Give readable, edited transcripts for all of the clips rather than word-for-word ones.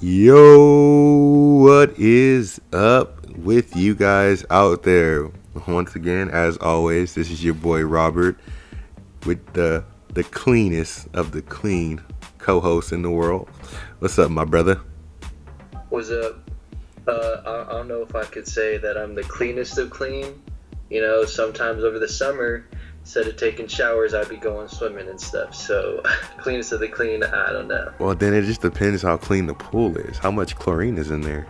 Yo, what is up with you guys out there? Once again, as always, this is your boy Robert with the cleanest of the clean co-hosts in the world. What's up, my brother? What's up? I don't know if I could say that I'm the cleanest of clean. You know, sometimes over the summer, instead of taking showers, I'd be going swimming and stuff. So, cleanest of the clean, I don't know. Well, then it just depends how clean the pool is. How much chlorine is in there?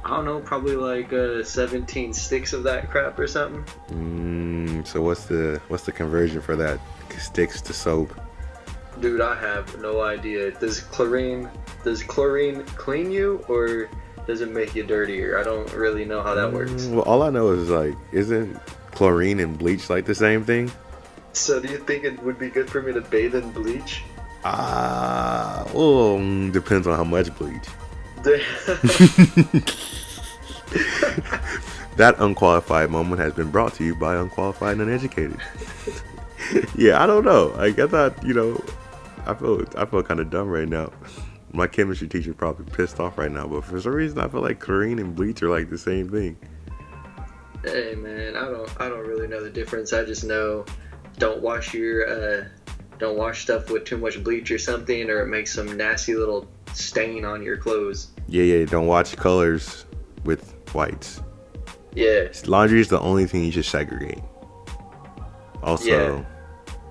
I don't know, probably like 17 sticks of that crap or something. So what's the conversion for that? Sticks to soap? Dude, I have no idea. Does chlorine clean you, or does it make you dirtier? I don't really know how that works. Well, all I know is isn't chlorine and bleach like the same thing? So do you think it would be good for me to bathe in bleach? Well, depends on how much bleach. That unqualified moment has been brought to you by Unqualified and Uneducated. Yeah, I don't know. I thought, I feel kind of dumb right now. My chemistry teacher probably pissed off right now, but for some reason I feel like chlorine and bleach are like the same thing. Hey man, I don't really know the difference. I just know don't wash stuff with too much bleach or something, or it makes some nasty little stain on your clothes. Yeah, don't watch colors with whites. Yeah. Laundry is the only thing you should segregate. Also,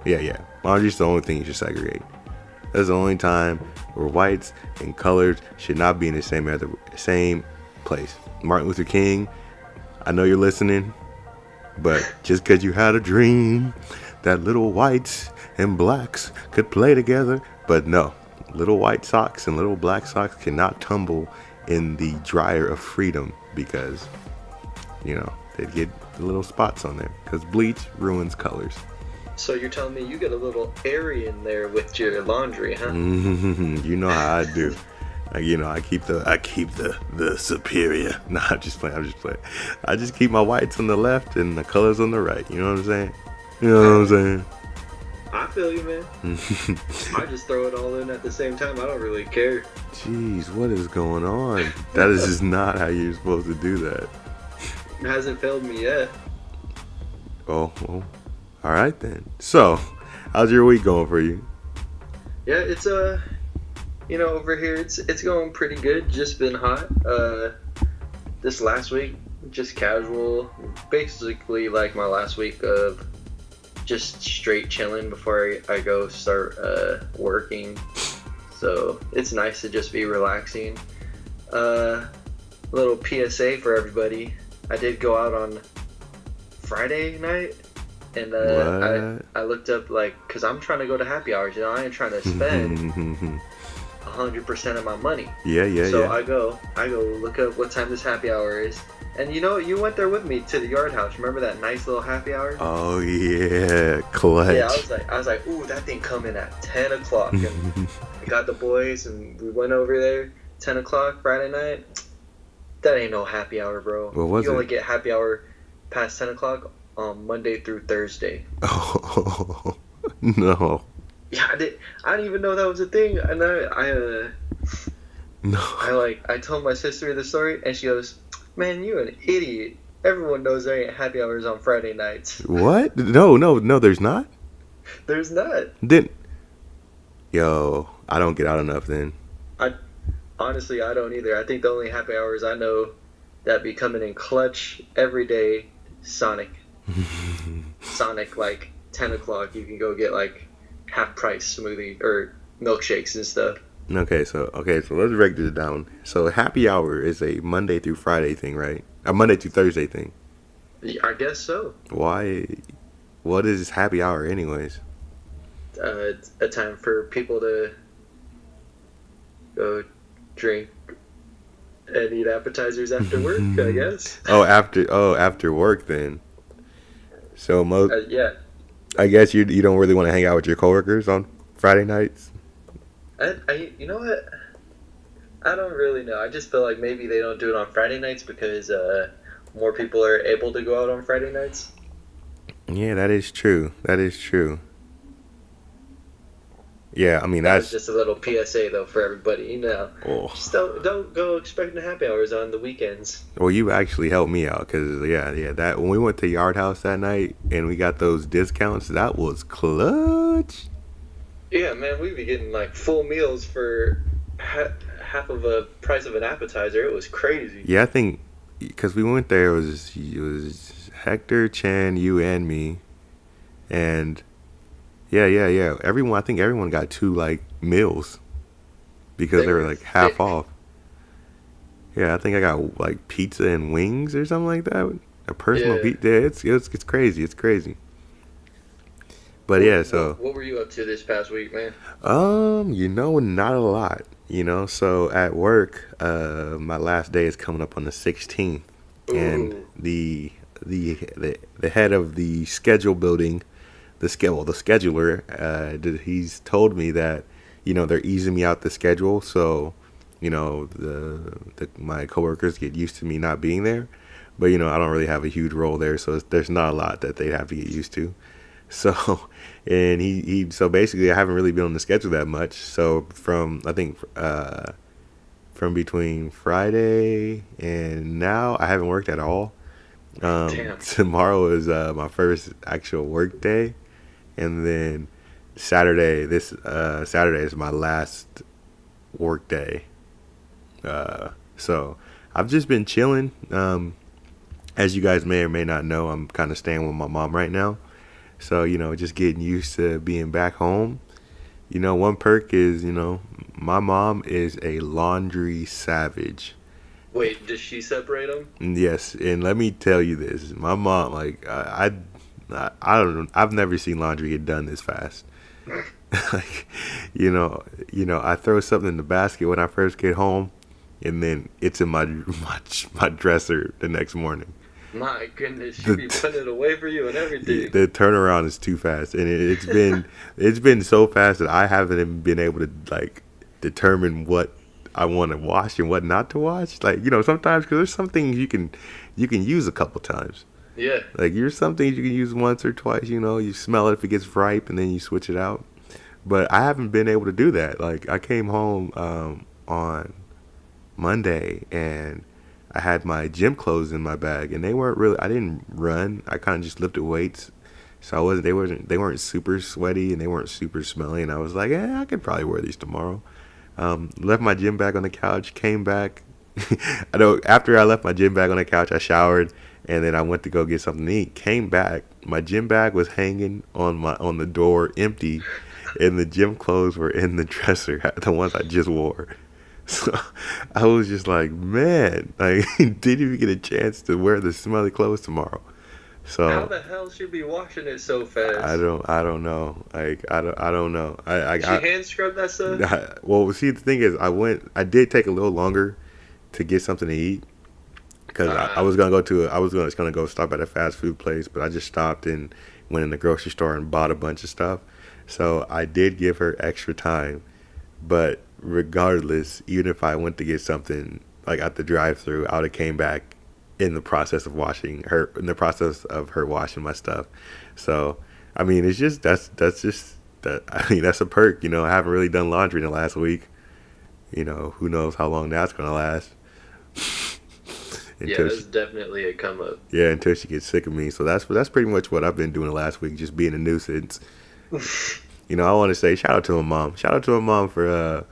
yeah. Laundry is the only thing you should segregate. That's the only time where whites and colors should not be in the same place. Martin Luther King, I know you're listening, but just because you had a dream that little whites and blacks could play together, but no, little white socks and little black socks cannot tumble in the dryer of freedom because, they'd get little spots on there because bleach ruins colors. So you're telling me you get a little area in there with your laundry, huh? You know how I do. I keep the superior. Nah, I'm just playing. I just keep my whites on the left and the colors on the right. You know what I'm saying? I feel you, man. I just throw it all in at the same time. I don't really care. Jeez, what is going on? That is just not how you're supposed to do that. It hasn't failed me yet. Oh, well, all right then. So, how's your week going for you? Yeah, it's over here it's going pretty good. Just been hot. This last week, just casual. Basically like my last week of just straight chilling before I go start working. So it's nice to just be relaxing. Little PSA for everybody. I did go out on Friday night, and I looked up, because I'm trying to go to happy hours. I ain't trying to spend 100% of my money. Yeah. So I go look up what time this happy hour is. And you went there with me to the Yard House. Remember that nice little happy hour? Oh yeah, clutch. Yeah, I was like, ooh, that thing coming at 10 o'clock. And we got the boys, and we went over there 10 o'clock Friday night. That ain't no happy hour, bro. What was you it? only get happy hour past 10 o'clock on Monday through Thursday. Oh no. Yeah, I didn't even know that was a thing. And I told my sister the story, and she goes, "Man, you an idiot. Everyone knows there ain't happy hours on Friday nights." What? No, there's not? There's not. Yo, I don't get out enough then. Honestly, I don't either. I think the only happy hours I know that be coming in clutch every day, Sonic. Sonic, 10 o'clock, you can go get, half price smoothie or milkshakes and stuff. Okay, so let's break this down. So happy hour is a Monday through Friday thing, right? A Monday through Thursday thing. I guess so. Why? What is happy hour anyways? It's a time for people to go drink and eat appetizers after work, I guess. After work then. So yeah. I guess you don't really want to hang out with your coworkers on Friday nights? You know what? I don't really know. I just feel like maybe they don't do it on Friday nights because more people are able to go out on Friday nights. Yeah, that is true. Yeah, I mean That was that's. just a little PSA though for everybody. Oh, Just don't go expecting happy hours on the weekends. well, you actually helped me out because yeah, that when we went to Yard House that night and we got those discounts, that was clutch. Yeah, man, we'd be getting like full meals for half of a price of an appetizer. It was crazy. Yeah, I think because we went there, it was Hector, Chan, you, and me, and yeah. Everyone, I think everyone got two like meals because They they were were like half thick. off. Yeah, I think I got like pizza and wings or something like that. A personal Yeah. pizza. Yeah, it's crazy. It's crazy. But What, yeah, what so what were you up to this past week, man? not a lot. So at work, my last day is coming up on the 16th, and Ooh, the head of the schedule building, the scheduler, he's told me that they're easing me out the schedule, so my coworkers get used to me not being there, but I don't really have a huge role there, so there's not a lot that they have to get used to. So, and so basically, I haven't really been on the schedule that much. So from I think from between Friday and now, I haven't worked at all. damn. Tomorrow is my first actual work day, and then Saturday is my last work day. So I've just been chilling. As you guys may or may not know, I'm kind of staying with my mom right now. So, just getting used to being back home. One perk is, my mom is a laundry savage. Wait, does she separate them? And yes, and let me tell you this. My mom, like, I don't know, I've never seen laundry get done this fast. Like, I throw something in the basket when I first get home, and then it's in my dresser the next morning. My goodness, she be The putting it away for you and everything. the turnaround is too fast, and it's been so fast that I haven't even been able to like determine what I want to wash and what not to wash. Like sometimes because there's some things you can use a couple times. Yeah. Like there's some things you can use once or twice. You smell it if it gets ripe, and then you switch it out. But I haven't been able to do that. Like I came home on Monday and I had my gym clothes in my bag, and they weren't really. I didn't run. I kind of just lifted weights, so I wasn't. They weren't super sweaty, and they weren't super smelly. And I was like, I could probably wear these tomorrow. Left my gym bag on the couch. Came back. I know after I left my gym bag on the couch, I showered, and then I went to go get something to eat. Came back. My gym bag was hanging on the door, empty, and the gym clothes were in the dresser, the ones I just wore. So I was just like, man, I didn't even get a chance to wear the smelly clothes tomorrow. How So the hell she be washing it so I fast? don't I don't know. Like I don't know. She hand scrubbed that stuff? Well, see, the thing is, I did take a little longer to get something to eat because I Ah, was gonna go just gonna go stop at a fast food place, but I just stopped and went in the grocery store and bought a bunch of stuff. So I did give her extra time. But regardless, even if I went to get something like at the drive-through, I would have came back in the process of her washing my stuff. So, I mean, it's just that's just that. I mean, that's a perk. I haven't really done laundry in the last week. Who knows how long that's gonna last yeah, until that's she, definitely a come up. until she gets sick of me. So that's pretty much what I've been doing the last week, just being a nuisance. I want to say shout out to my mom. Shout out to my mom for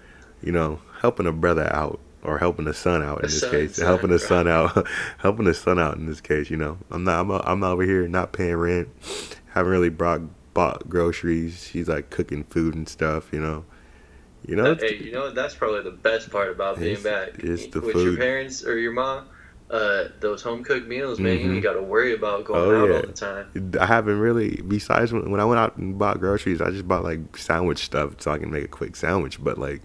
helping a brother out or helping a son out A in this son, case. Helping son, a right? son out, helping a son out in this case. I'm not over here not paying rent. Haven't really bought groceries. She's like cooking food and stuff. It's Hey, you know what? That's probably the best part about being it's, back it's the with your food. parents or your mom. Those home cooked meals, man. You Hmm. ain't got to worry about going Oh out yeah. all the time. I haven't really. Besides when I went out and bought groceries, I just bought like sandwich stuff so I can make a quick sandwich. But like,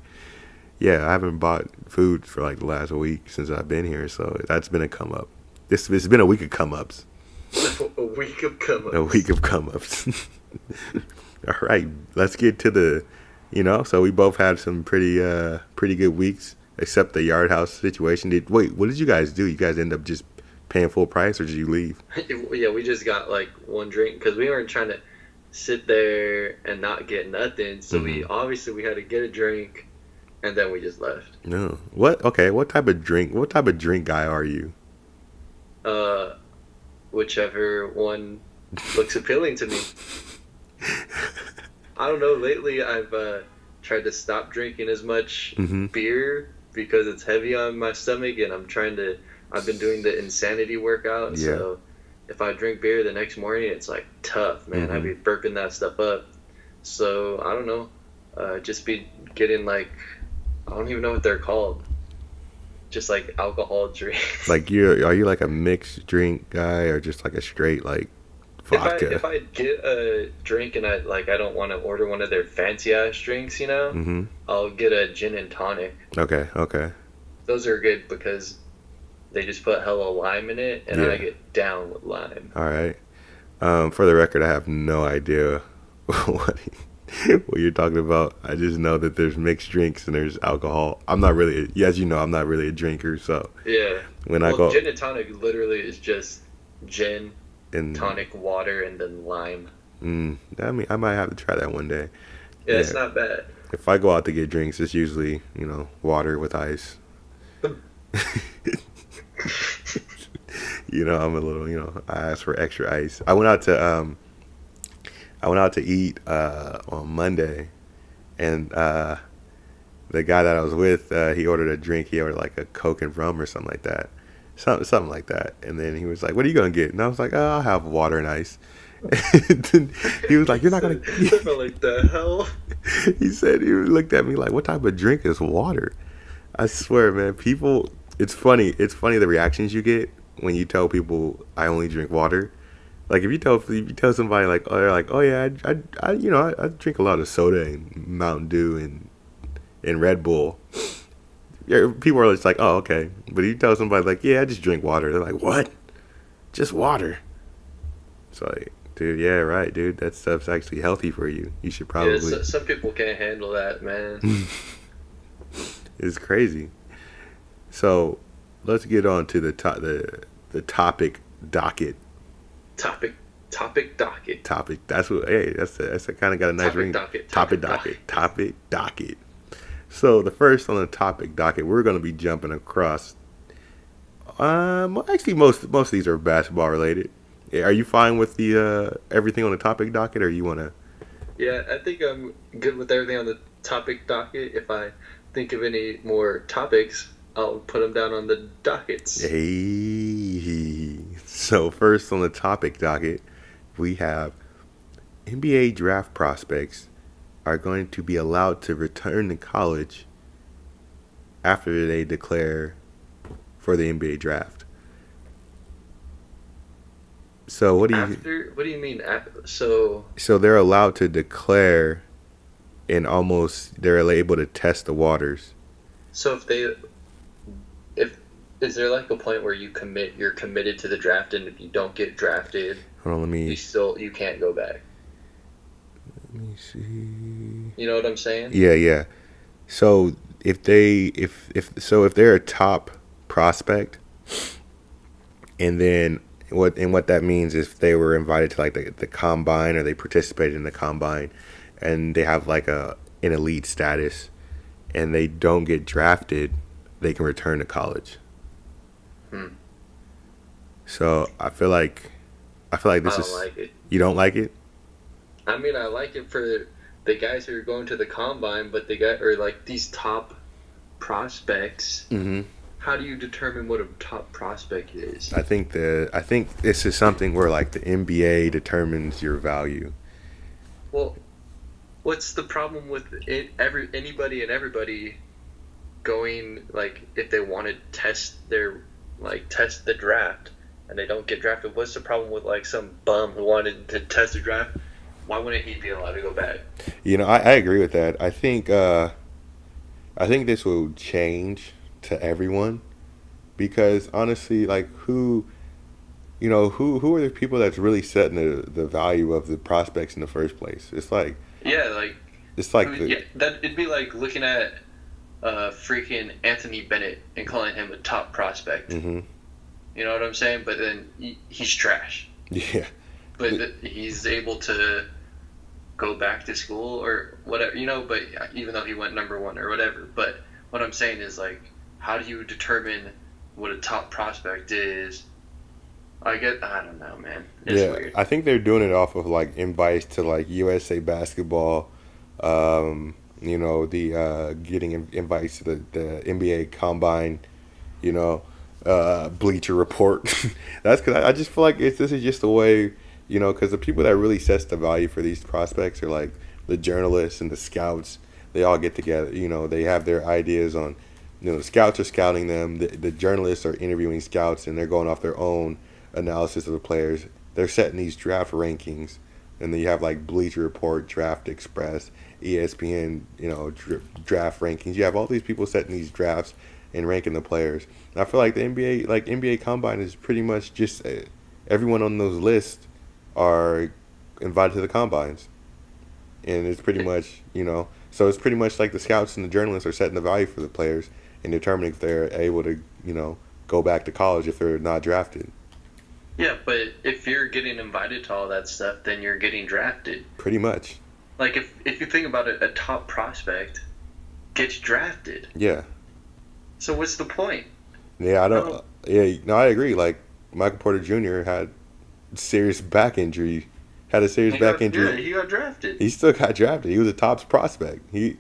yeah, I haven't bought food for like the last week since I've been here, so that's been a come up. It's been a week of come ups. A week of come A week ups. of come ups. All right, let's get to the. So we both had some pretty good weeks, except the yard house situation. What did you guys do? You guys end up just paying full price, or did you leave? Yeah, we just got like one drink because we weren't trying to. sit there and not get nothing. So we had to get a drink, and then we just left. No. What? Okay. What type of drink? What type of drink guy are you? Whichever one looks appealing to me. I don't know. Lately, I've tried to stop drinking as much beer because it's heavy on my stomach, and I've been doing the insanity workout. Yeah. So if I drink beer the next morning, it's like tough, man. I'd be burping that stuff up. So I don't know. Just be getting like, I don't even know what they're called. Just like alcohol drinks. Like are you like a mixed drink guy or just like a straight like vodka? If I get a drink and I don't want to order one of their fancy ass drinks, you know, I'll get a gin and tonic. Okay. Those are good because they just put hella lime in it, and I get down with lime. All right. For the record, I have no idea what you're talking about. I just know that there's mixed drinks and there's alcohol. I'm not really, as you know, I'm not really a drinker, so yeah. I go, gin and tonic literally is just gin and tonic water and then lime. I mean, I might have to try that one day. Yeah, it's not bad. If I go out to get drinks, it's usually water with ice. I'm a little, I ask for extra ice. I went out to eat on Monday, and the guy that I was with, he ordered a drink. He ordered like a Coke and rum or something like that, something like that. And then he was like, "What are you gonna get?" And I was like, "Oh, I'll have water and ice." And he was like, "You're not gonna." Like the hell? He looked at me like, "What type of drink is water?" I swear, man, people. It's funny. It's funny the reactions you get when you tell people I only drink water. Like if you tell somebody like, oh, they're like, oh yeah, I drink a lot of soda and Mountain Dew and Red Bull. Yeah, people are just like, oh okay. But you tell somebody like, yeah, I just drink water. They're like, what? Just water? It's like, dude, yeah, right, dude. That stuff's actually healthy for you. You should probably. Yeah, some people can't handle that, man. It's crazy. So let's get on to the topic docket. Topic docket. That's what. Hey, that's kind of got a nice ring. Topic docket. So the first on the topic docket, we're going to be jumping across. Actually, most of these are basketball related. Are you fine with the everything on the topic docket, or you want to? Yeah, I think I'm good with everything on the topic docket. If I think of any more topics, I'll put them down on the dockets. Hey. So first on the topic docket, we have NBA draft prospects are going to be allowed to return to college after they declare for the NBA draft. So what do you mean? So they're allowed to declare, and they're able to test the waters. So is there like a point where you're committed to the draft, and if you don't get drafted, you can't go back? Let me see. You know what I'm saying? Yeah. So if they're a top prospect, and then what that means is if they were invited to like the combine, or they participated in the combine, and they have like an elite status, and they don't get drafted, they can return to college. So I feel like this is. Like it. You don't like it? I mean, I like it for the guys who are going to the combine, but like these top prospects. How do you determine what a top prospect is? I think this is something where like the NBA determines your value. Well, what's the problem with anybody and everybody going, like, if they want to test the draft and they don't get drafted? What's the problem with like some bum who wanted to test the draft? Why wouldn't he be allowed to go back? I agree with that. I think this will change to everyone, because honestly, like who are the people that's really setting the value of the prospects in the first place? It's like it'd be like looking at freaking Anthony Bennett and calling him a top prospect. You know what I'm saying? But then he's trash. Yeah. But he's able to go back to school or whatever, but even though he went number one or whatever. But what I'm saying is, like, how do you determine what a top prospect is? I don't know, man. It's weird. I think they're doing it off of like invites to like USA basketball, the getting invites to the NBA combine, Bleacher Report. That's because I just feel like this is just a way, because the people that really sets the value for these prospects are like the journalists and the scouts. They all get together, they have their ideas on, the scouts are scouting them, the journalists are interviewing scouts, and they're going off their own analysis of the players. They're setting these draft rankings, and then you have like Bleacher Report, Draft Express, ESPN, draft rankings. You have all these people setting these drafts and ranking the players. And I feel like the NBA Combine is pretty much just everyone on those lists are invited to the combines, and it's pretty much so it's pretty much like the scouts and the journalists are setting the value for the players and determining if they're able to go back to college if they're not drafted. Yeah, but if you're getting invited to all that stuff, then you're getting drafted. Pretty much. Like, if you think about it, a top prospect gets drafted. Yeah. So what's the point? Yeah, I agree. Like, Michael Porter Jr. had a serious back injury. Yeah, he got drafted. He still got drafted. He was a top prospect. This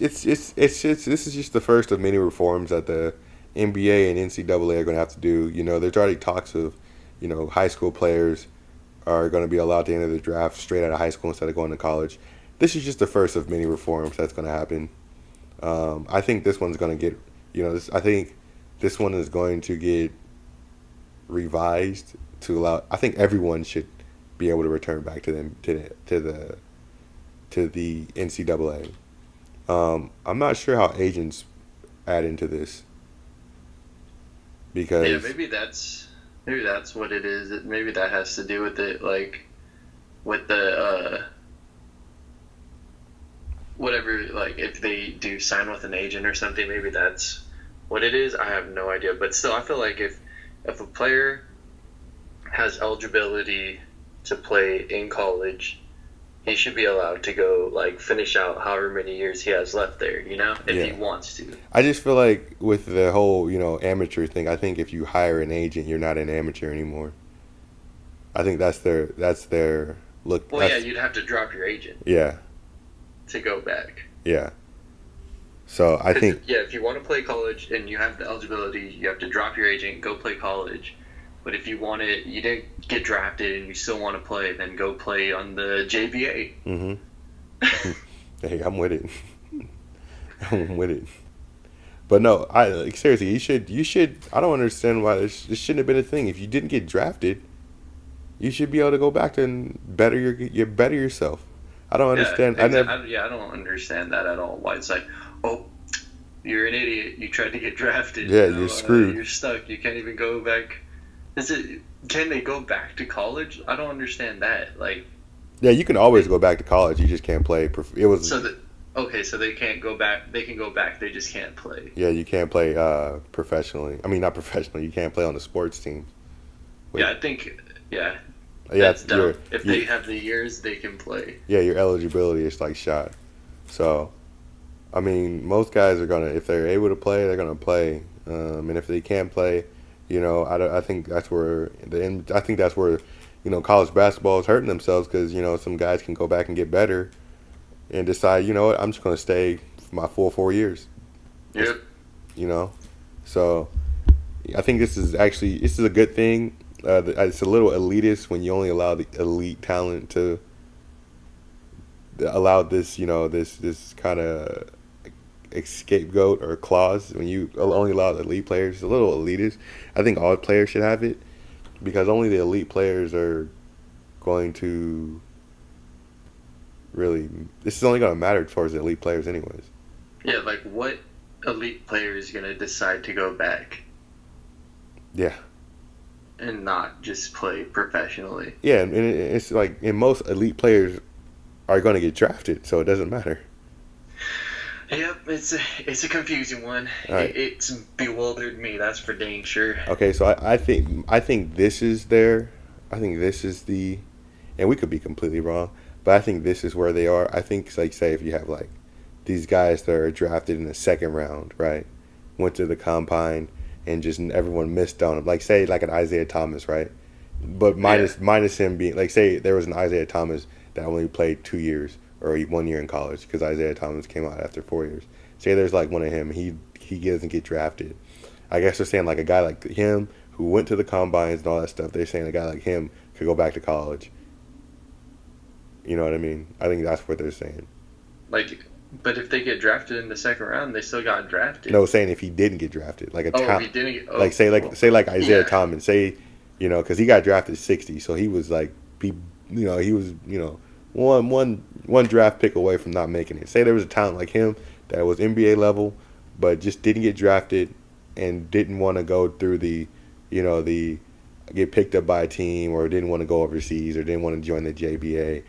is just the first of many reforms that the NBA and NCAA are going to have to do. There's already talks of, high school players are going to be allowed to enter the draft straight out of high school instead of going to college. This is just the first of many reforms that's going to happen. I think this one's going to get, I think this one is going to get revised to allow. I think everyone should be able to return back to the NCAA. I'm not sure how agents add into this. Because maybe that's what it is. Maybe that has to do with it, like with the whatever. Like if they do sign with an agent or something, maybe that's what it is. I have no idea, but still, I feel like if a player has eligibility to play in college, he should be allowed to go finish out however many years he has left there, if he wants to. I just feel like with the whole, amateur thing, I think if you hire an agent, you're not an amateur anymore. I think that's their look. Well, you'd have to drop your agent. Yeah. To go back. Yeah. So I think. Yeah, if you want to play college and you have the eligibility, you have to drop your agent, go play college. But if you didn't get drafted and you still want to play, then go play on the JBA. Mm-hmm. Hey, I'm with it. I'm with it. But no, seriously, you should. I don't understand why this shouldn't have been a thing. If you didn't get drafted, you should be able to go back and better yourself. I don't understand. I don't understand that at all. Why it's like, oh, you're an idiot. You tried to get drafted. Yeah, you're screwed. You're stuck. You can't even go back. Can they go back to college? I don't understand that. Yeah, you can always go back to college. You just can't play. So they can't go back. They can go back. They just can't play. Yeah, you can't play professionally. I mean, not professionally. You can't play on the sports team. I think. Yeah. That's dumb. If they have the years, they can play. Yeah, your eligibility is shot. So, I mean, most guys are gonna, if they're able to play, they're gonna play. And if they can't play, I think that's where college basketball is hurting themselves because some guys can go back and get better, and decide what, I'm just gonna stay for my full 4 years. Yep. So I think this is a good thing. It's a little elitist when you only allow the elite talent to allow this this kind of scapegoat or clause when you only allow the elite players. It's a little elitist. I think all players should have it because only the elite players are going to really. This is only going to matter towards the elite players, anyways. Yeah, what elite player is going to decide to go back? Yeah. And not just play professionally. Yeah, and it's and most elite players are going to get drafted, so it doesn't matter. Yep, it's a confusing one. Right. It's bewildered me. That's for dang sure. Okay, so I think this is the and we could be completely wrong, but I think this is where they are. I think, like, say if you have like these guys that are drafted in the second round, right? Went to the combine and just everyone missed on him. Like, say like an Isaiah Thomas, right? But minus him being like, say there was an Isaiah Thomas that only played 2 years or 1 year in college because Isaiah Thomas came out after 4 years. Say there's like one of him, he doesn't get drafted. I guess they're saying like a guy like him who went to the combines and all that stuff. They're saying a guy like him could go back to college. You know what I mean? I think that's what they're saying. Like, but if they get drafted in the second round, they still got drafted. No, saying if he didn't get drafted, like if he didn't get, like say like Isaiah Thomas, say, you know, because he got drafted 60, so he was like he was one draft pick away from not making it. Say there was a talent like him that was NBA level, but just didn't get drafted and didn't want to go through the get picked up by a team, or didn't want to go overseas, or didn't want to join the JBA,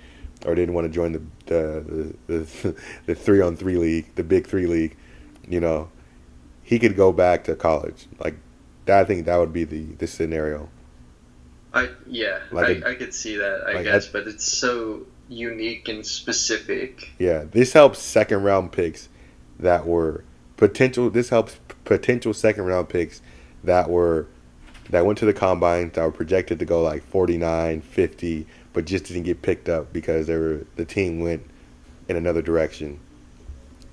or didn't want to join the 3-on-3 league, the Big Three league, you know, he could go back to college. Like that, I think that would be the scenario. I could see that, I guess, but it's so unique and specific. Yeah, this helps second round picks that were potential. This helps potential second round picks that went to the combine, that were projected to go like 49, 50, but just didn't get picked up because the team went in another direction.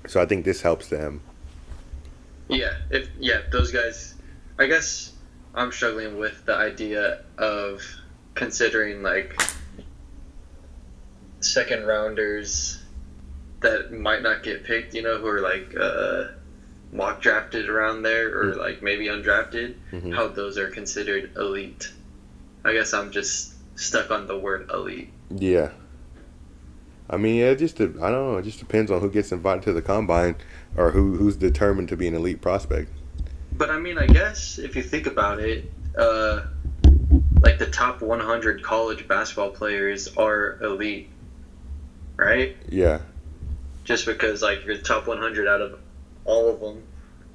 So I think this helps them. Yeah, those guys. I guess I'm struggling with the idea of considering like second rounders that might not get picked, you know, who are like mock drafted around there, or like maybe undrafted, how those are considered elite. I guess I'm just stuck on the word elite. Yeah. I mean, I don't know. It just depends on who gets invited to the combine, or who's determined to be an elite prospect. But I mean, I guess if you think about it, like the top 100 college basketball players are elite, right? Yeah. Just because like you're the top 100 out of all of them.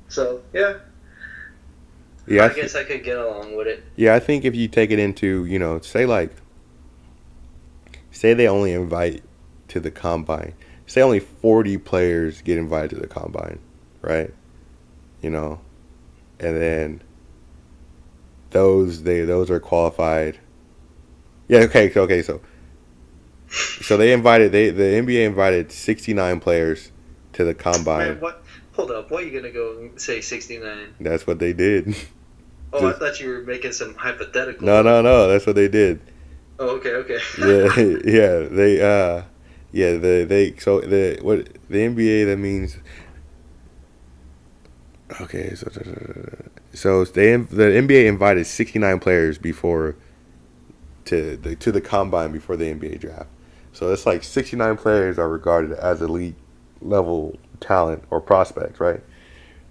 So yeah. Yeah, I guess I could get along with it. Yeah, I think if you take it into, you know, say they only invite to the combine. Say only 40 players get invited to the combine, right? You know, and then those are qualified. Yeah, okay. So the NBA invited 69 players to the combine. Man, what? Hold up. Why are you gonna go and say 69? That's what they did. Oh, I thought you were making some hypothetical. No. That's what they did. Oh, okay. So the NBA, that means. Okay, so the NBA invited 69 players before to the combine before the NBA draft. So it's like 69 players are regarded as elite level talent or prospects, right?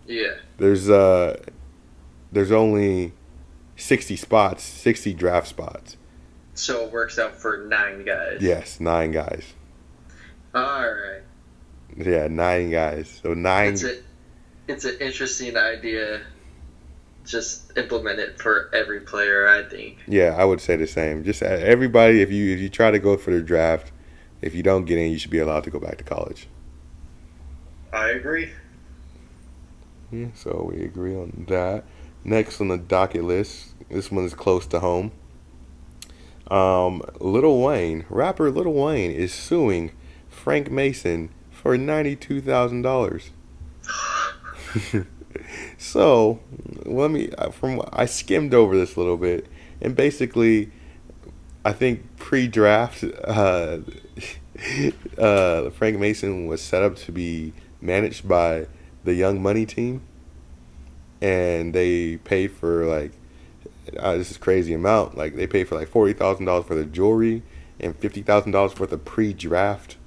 Yeah. There's only 60 draft spots. So it works out for 9 guys. Yes, 9 guys. All right. Yeah, 9 guys. So 9. It's an interesting idea. Just implement it for every player, I think. Yeah, I would say the same. Just everybody, if you try to go for the draft, if you don't get in, you should be allowed to go back to college. I agree. Yeah, so we agree on that. Next on the docket list, this one is close to home. Rapper Lil Wayne is suing Frank Mason for $92,000. So, I skimmed over this a little bit, and basically, I think pre-draft, Frank Mason was set up to be managed by the Young Money team, and they paid for this is crazy amount. Like they paid for like $40,000 for the jewelry and $50,000 worth of pre-draft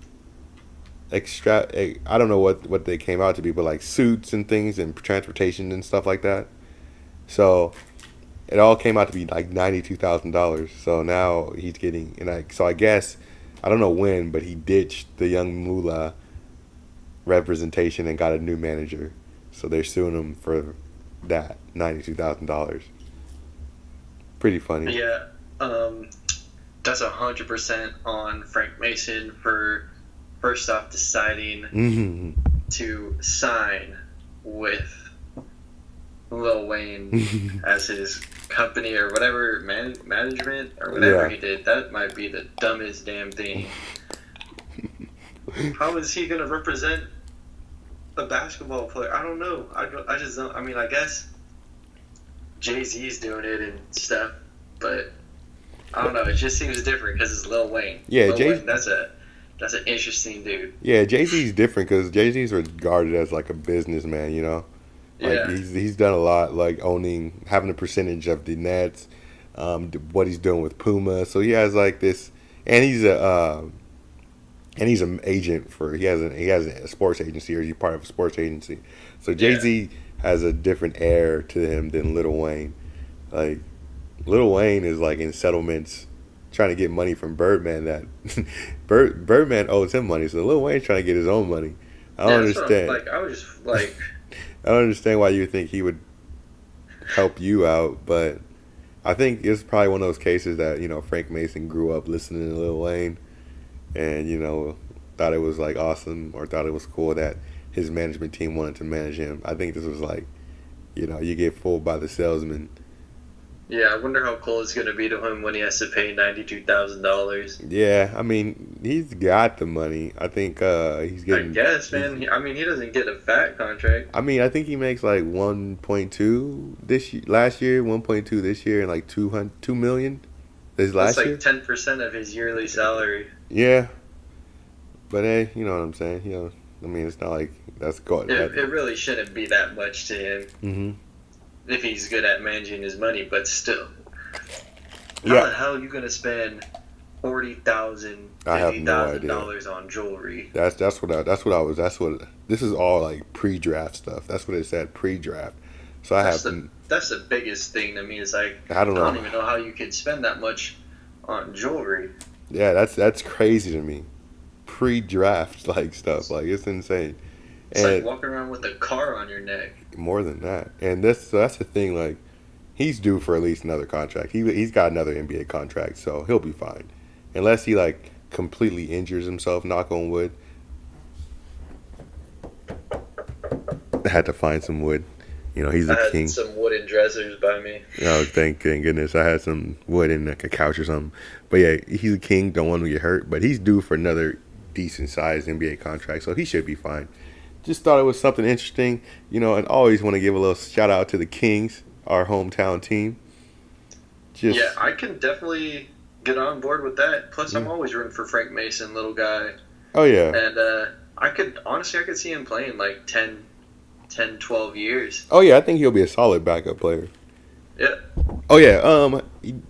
extra. I don't know what they came out to be, but like suits and things and transportation and stuff like that. So it all came out to be like $92,000. So now he's getting, so I guess I don't know when, but he ditched the Young Moolah representation and got a new manager. So they're suing him for that $92,000. Pretty funny. Yeah. that's 100% on Frank Mason for first off deciding to sign with Lil Wayne as his company or whatever management or whatever he did. That might be the dumbest damn thing. How is he gonna represent a basketball player? I don't know. I just don't. I mean, I guess Jay-Z's doing it and stuff, but I don't know. It just seems different because it's Lil Wayne. Yeah, Lil Wayne, that's an interesting dude. Yeah, Jay-Z's different because Jay-Z's regarded as like a businessman, you know. Like he's done a lot, like having a percentage of the Nets, what he's doing with Puma. So he has like this, and he's an agent he has a sports agency, or he's part of a sports agency. So Jay-Z has a different air to him than Lil Wayne. Like Lil Wayne is like in settlements, trying to get money from Birdman. That Birdman owes him money, so Lil Wayne's trying to get his own money. I don't understand. I was just like. I don't understand why you think he would help you out, but I think it's probably one of those cases that, you know, Frank Mason grew up listening to Lil Wayne and, you know, thought it was like awesome or thought it was cool that his management team wanted to manage him. I think this was like, you know, you get fooled by the salesman. Yeah, I wonder how cool it's going to be to him when he has to pay $92,000. Yeah, I mean, he's got the money. I think he's getting... I guess, man. He doesn't get a fat contract. I mean, I think he makes like 1.2 last year, 1.2 this year, and like $2 million this last year. That's like 10% of his yearly salary. Yeah. But hey, you know what I'm saying? You know, I mean, it's not like that's good. It really shouldn't be that much to him. Mm-hmm. If he's good at managing his money, but still. How the hell are you going to spend $40,000, $50,000 on jewelry? This is all like pre-draft stuff. That's what it said, pre-draft. So that's the biggest thing to me. It's like, I don't even know how you could spend that much on jewelry. Yeah, that's crazy to me. Pre-draft like stuff. Like, it's insane. It's like walking around with a car on your neck. More than that. And that's the thing, like, he's due for at least another contract. He's got another NBA contract, so he'll be fine. Unless he, like, completely injures himself, knock on wood. I had to find some wood. You know, he's a king. I had some wooden dressers by me. Oh, thank goodness. I had some wood in like a couch or something. But yeah, he's a king. Don't want him to get hurt. But he's due for another decent-sized NBA contract, so he should be fine. Just thought it was something interesting, you know, and always want to give a little shout out to the Kings, our hometown team. Yeah, I can definitely get on board with that. Plus, I'm always rooting for Frank Mason, little guy. Oh, yeah. And I could see him playing like 10, 12 years. Oh, yeah, I think he'll be a solid backup player. Yeah. Oh, yeah,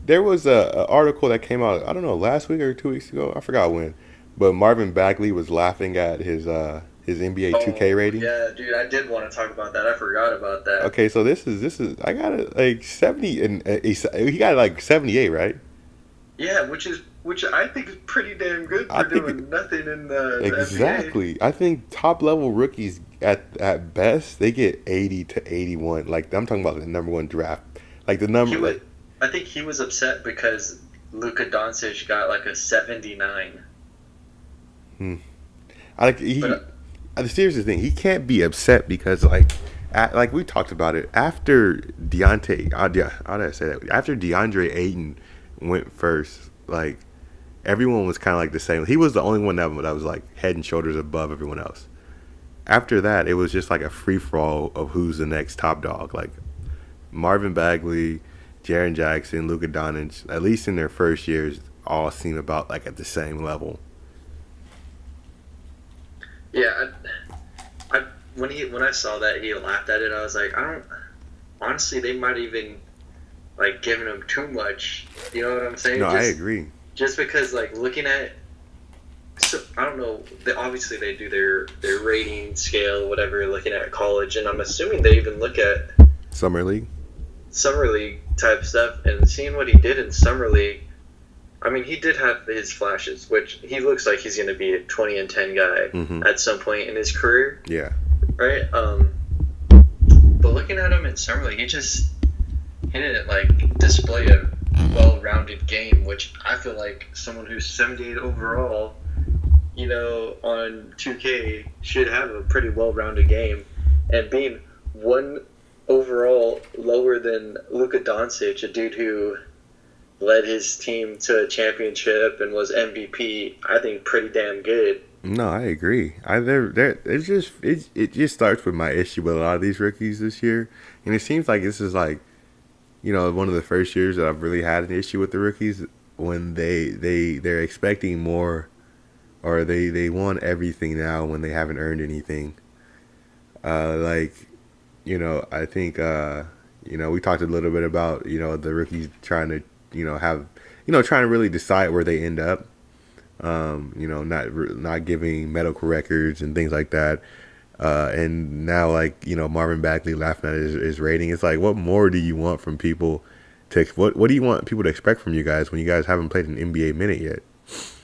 there was an article that came out, I don't know, last week or 2 weeks ago. I forgot when. But Marvin Bagley was laughing at his NBA 2K rating. Yeah, dude, I did want to talk about that. I forgot about that. Okay, so this is I got it like 70, and he got like 78, right? Yeah, which I think is pretty damn good for doing nothing in the exactly. NBA. I think top level rookies at best they get 80 to 81. Like, I'm talking about the number one draft, like the number. I think he was upset because Luka Doncic got like a 79. Here's the thing. He can't be upset because, like we talked about it, after after DeAndre Ayton went first, like, everyone was kind of like the same. He was the only one that was like head and shoulders above everyone else. After that, it was just like a free-for-all of who's the next top dog. Like, Marvin Bagley, Jaren Jackson, Luka Doncic, at least in their first years, all seem about like at the same level. Yeah, when I saw that he laughed at it, I was like, honestly, they might even like giving him too much. You know what I'm saying? No, I agree. Just because, like, looking at, so I don't know. Obviously, they do their rating scale, whatever, looking at college, and I'm assuming they even look at summer league type stuff. And seeing what he did in summer league, I mean, he did have his flashes, which he looks like he's going to be a 20-10 guy at some point in his career. Yeah. Right? But looking at him in summer league, he didn't, like, display a well-rounded game, which I feel like someone who's 78 overall, on 2K should have a pretty well-rounded game. And being one overall lower than Luka Doncic, a dude who led his team to a championship and was MVP, I think pretty damn good. No, I agree. It just starts with my issue with a lot of these rookies this year, and it seems like this is like, one of the first years that I've really had an issue with the rookies when they're expecting more, or they want everything now when they haven't earned anything. I think we talked a little bit about the rookies trying to trying to really decide where they end up. Not giving medical records and things like that. And now, Marvin Bagley laughing at his rating. It's like, what more do you want from people? What do you want people to expect from you guys when you guys haven't played an NBA minute yet?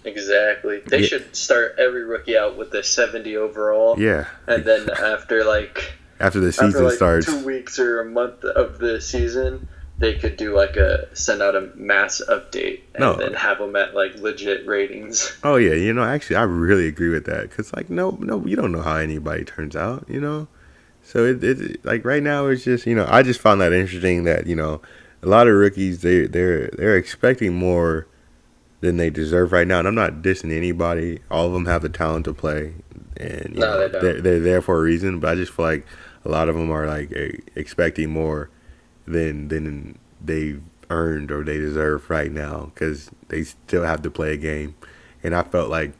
Exactly. They should start every rookie out with a 70 overall. Yeah. And then after the season starts, 2 weeks or a month of the season, they could do send out a mass update and then have them at legit ratings. Oh yeah, actually I really agree with that, because no, you don't know how anybody turns out, So it right now it's just I just found that interesting that a lot of rookies they're expecting more than they deserve right now, and I'm not dissing anybody. All of them have the talent to play, and they're there for a reason. But I just feel like a lot of them are expecting more than they've earned or they deserve right now, because they still have to play a game. And I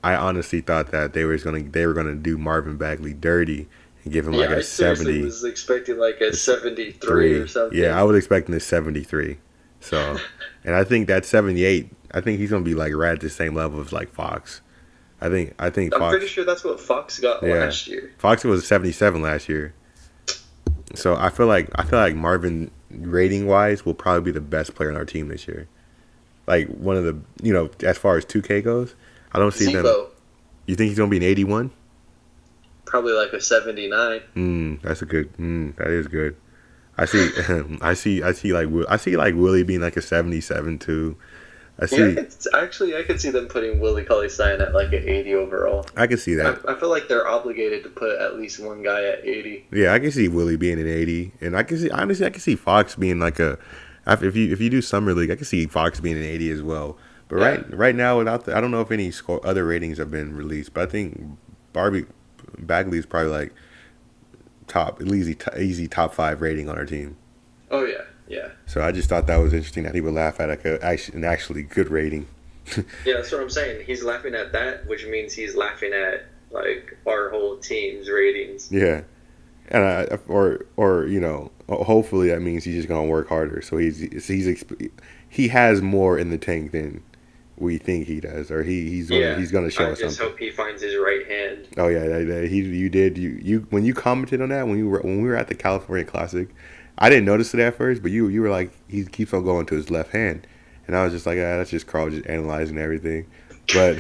honestly thought that they were gonna do Marvin Bagley dirty and give him a 70. I was expecting a 73 or something. Yeah, I was expecting a 73. So, and I think that 78. I think he's gonna be right at the same level as Fox. I think Fox. I'm pretty sure that's what Fox got last year. Fox was 77 last year. So I feel like Marvin, rating wise, will probably be the best player on our team this year. One of the as far as 2K goes, I don't see them. You think he's gonna be an 81? Probably a 79. That's a good. That is good. I see Willie being a 77 too. I could see them putting Willie Cauley-Stein at an 80 overall. I can see that. I feel like they're obligated to put at least one guy at 80. Yeah, I can see Willie being an 80, and I can see Fox being if you do summer league, I can see Fox being an 80 as well. But right now, without I don't know if any other ratings have been released, but I think Bagley is probably easy top 5 rating on our team. Oh yeah. Yeah. So I just thought that was interesting that he would laugh at an actually good rating. Yeah, that's what I'm saying. He's laughing at that, which means he's laughing at our whole team's ratings. Yeah, and hopefully that means he's just gonna work harder. So he has more in the tank than we think he does, or he's gonna show us something. I just hope he finds his right hand. Oh yeah, you did when you commented on that when we were at the California Classic. I didn't notice it at first, but you were like, he keeps on going to his left hand. And I was just like, that's just Carl just analyzing everything. But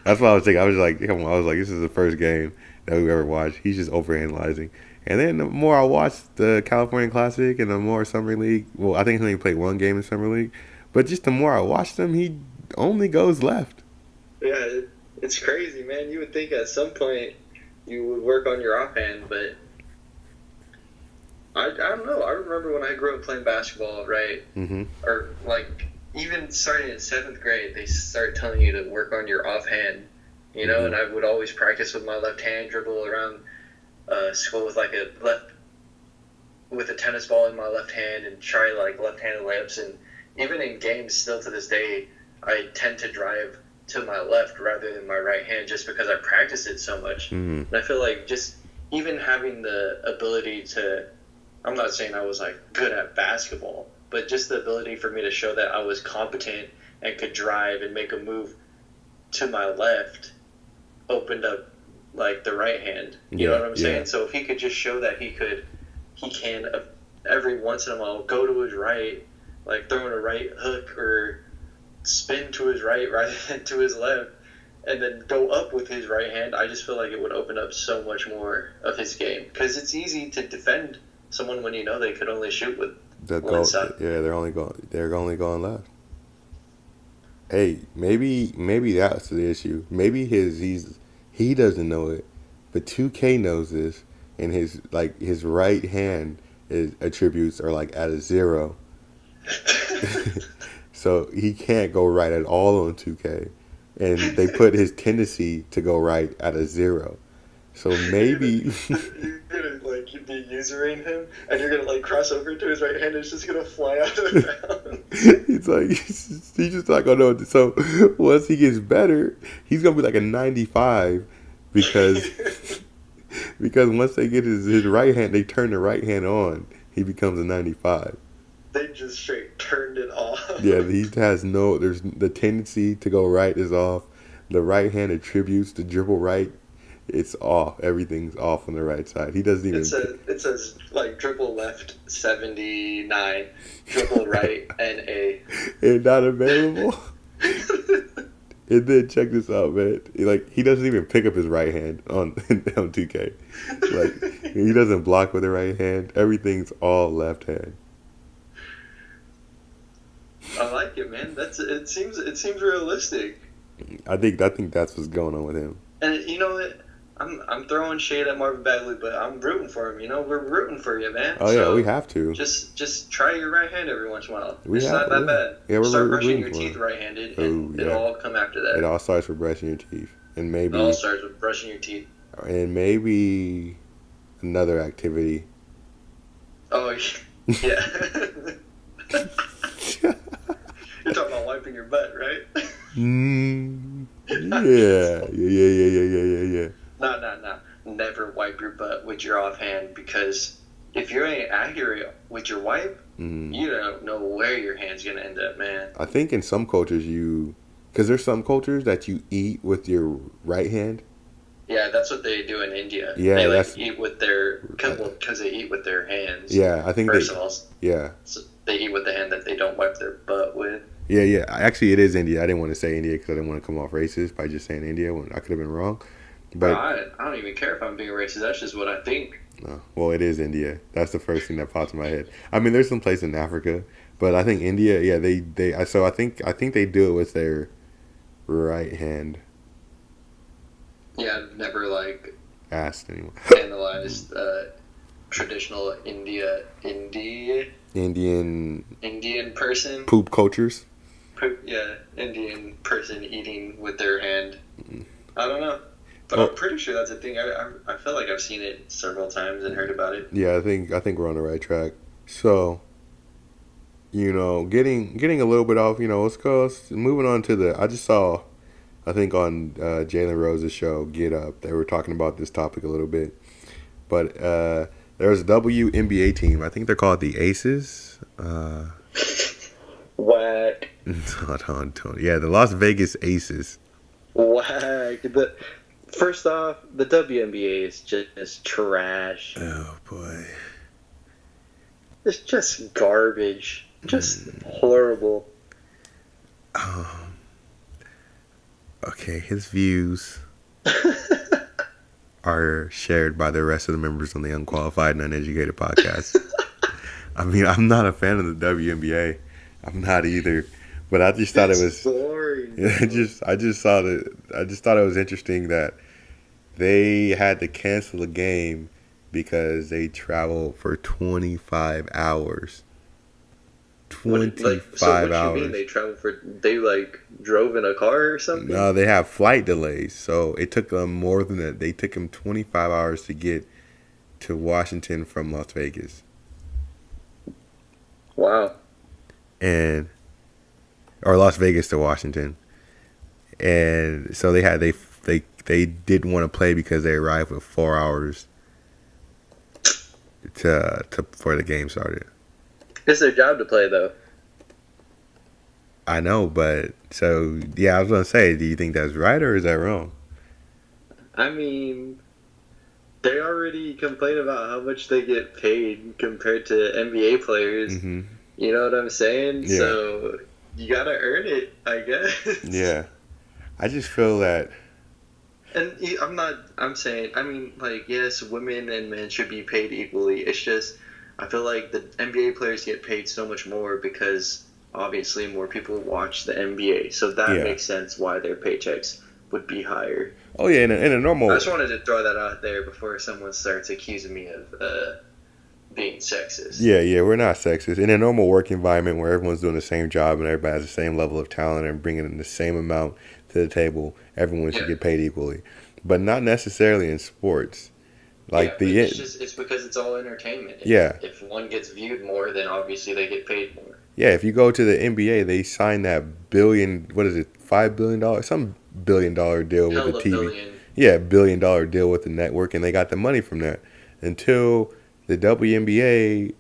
that's what I was thinking. I was like, come on. I was like, this is the first game that we've ever watched. He's just overanalyzing. And then the more I watched the California Classic and the more Summer League, well, I think he only played one game in Summer League. But just the more I watched him, he only goes left. Yeah, it's crazy, man. You would think at some point you would work on your offhand, but I don't know. I remember when I grew up playing basketball, right? Mm-hmm. Or even starting in 7th grade, they start telling you to work on your offhand, Mm-hmm. And I would always practice with my left hand, dribble around school with with a tennis ball in my left hand and try left-handed layups. And even in games, still to this day, I tend to drive to my left rather than my right hand just because I practice it so much. Mm-hmm. And I feel like just even having the ability to, I'm not saying I was good at basketball, but just the ability for me to show that I was competent and could drive and make a move to my left opened up the right hand. You know what I'm saying? So if he could just show that he can every once in a while go to his right, throwing a right hook or spin to his right rather than to his left, and then go up with his right hand, I just feel like it would open up so much more of his game. Because it's easy to defend someone when they could only shoot with one side. Yeah, they're only going left. Hey, maybe that's the issue. Maybe he doesn't know it, but 2K knows this, and his right hand attributes are like at a 0, so he can't go right at all on 2K, and they put his tendency to go right at a 0. So maybe you're gonna like be usering him, and you're gonna like cross over to his right hand, and it's just gonna fly out of the bounds. it's like he's just not gonna know. So once he gets better, he's gonna be like a 95 because once they get his right hand, they turn the right hand on. He becomes a 95. They just straight turned it off. Yeah, he has no. There's the tendency to go right is off. The right hand attributes to dribble right. It's off. Everything's off on the right side. He doesn't even. It says like dribble left 79, dribble right NA. And not available. And then check this out, man. He doesn't even pick up his right hand on 2K. Like he doesn't block with the right hand. Everything's all left hand. I like it, man. It seems realistic. I think that's what's going on with him. And you know what? I'm throwing shade at Marvin Bagley, but I'm rooting for him. You know, we're rooting for you, man. Oh yeah, we have to. Just try your right hand every once in a while. It's Not that bad. Yeah, Start brushing your teeth right-handed, and it'll all come after that. It all starts with brushing your teeth, and maybe. It all starts with brushing your teeth. And maybe another activity. Oh yeah. You're talking about wiping your butt, right? Yeah. No. Never wipe your butt with your offhand, because if you ain't accurate with your wipe, you don't know where your hand's gonna end up, man. I think in some cultures because there's some cultures that you eat with your right hand. Yeah, that's what they do in India. Yeah, they eat with their because they eat with their hands. Yeah, I think first of all. Yeah. So they eat with the hand that they don't wipe their butt with. Yeah. Actually, it is India. I didn't want to say India because I didn't want to come off racist by just saying India when I could have been wrong. But I don't even care if I'm being racist. That's just what I think. Well, it is India. That's the first thing that pops in my head. I mean, there's some place in Africa, but I think India. Yeah, they. So I think they do it with their right hand. Yeah, I've never asked anyone. Analyzed traditional Indian person poop cultures. Indian person eating with their hand. I don't know, but I'm pretty sure that's a thing. I feel like I've seen it several times and heard about it. Yeah, I think we're on the right track. So, getting a little bit off. Let's go. Moving on to I just saw, I think on Jalen Rose's show, Get Up, they were talking about this topic a little bit. But there's a WNBA team. I think they're called the Aces. Whack. Hold on, Tony. Yeah, the Las Vegas Aces. Whack. First off, the WNBA is just trash. Oh, boy. It's just garbage. Just horrible. Okay, his views are shared by the rest of the members on the Unqualified and Uneducated podcast. I mean, I'm not a fan of the WNBA. I'm not either. But I just thought it was boring. I just thought it was interesting that they had to cancel a game because they traveled for 25 hours. 25 hours. You mean they traveled they drove in a car or something? No, they have flight delays. So it took them more than that. They took them 25 hours to get to Washington from Las Vegas. Wow. Or Las Vegas to Washington. And so they didn't want to play because they arrived with 4 hours before the game started. It's their job to play, though. I know, but so yeah, I was gonna say, do you think that's right or is that wrong? I mean, they already complain about how much they get paid compared to NBA players. Mm-hmm. You know what I'm saying? Yeah. So you gotta earn it, I guess. Yeah, I just feel that. And I'm saying, yes, women and men should be paid equally. It's just, I feel like the NBA players get paid so much more because obviously more people watch the NBA, so that Yeah. makes sense why their paychecks would be higher. Oh yeah, in a I normal. just wanted to throw that out there before someone starts accusing me of being sexist. Yeah, yeah, we're not sexist. In a normal work environment where everyone's doing the same job and everybody has the same level of talent and bringing in the same amount to the table, everyone should Yeah. get paid equally. But not necessarily in sports. Yeah, Like but the it's because it's all entertainment. yeah, If one gets viewed more, then obviously they get paid more. yeah. If you go to the NBA, they signed that billion. What is it? $5 billion, some $1 billion deal with the Hella TV. billion. Yeah, $1 billion deal with the network, and they got the money from that. Until the WNBA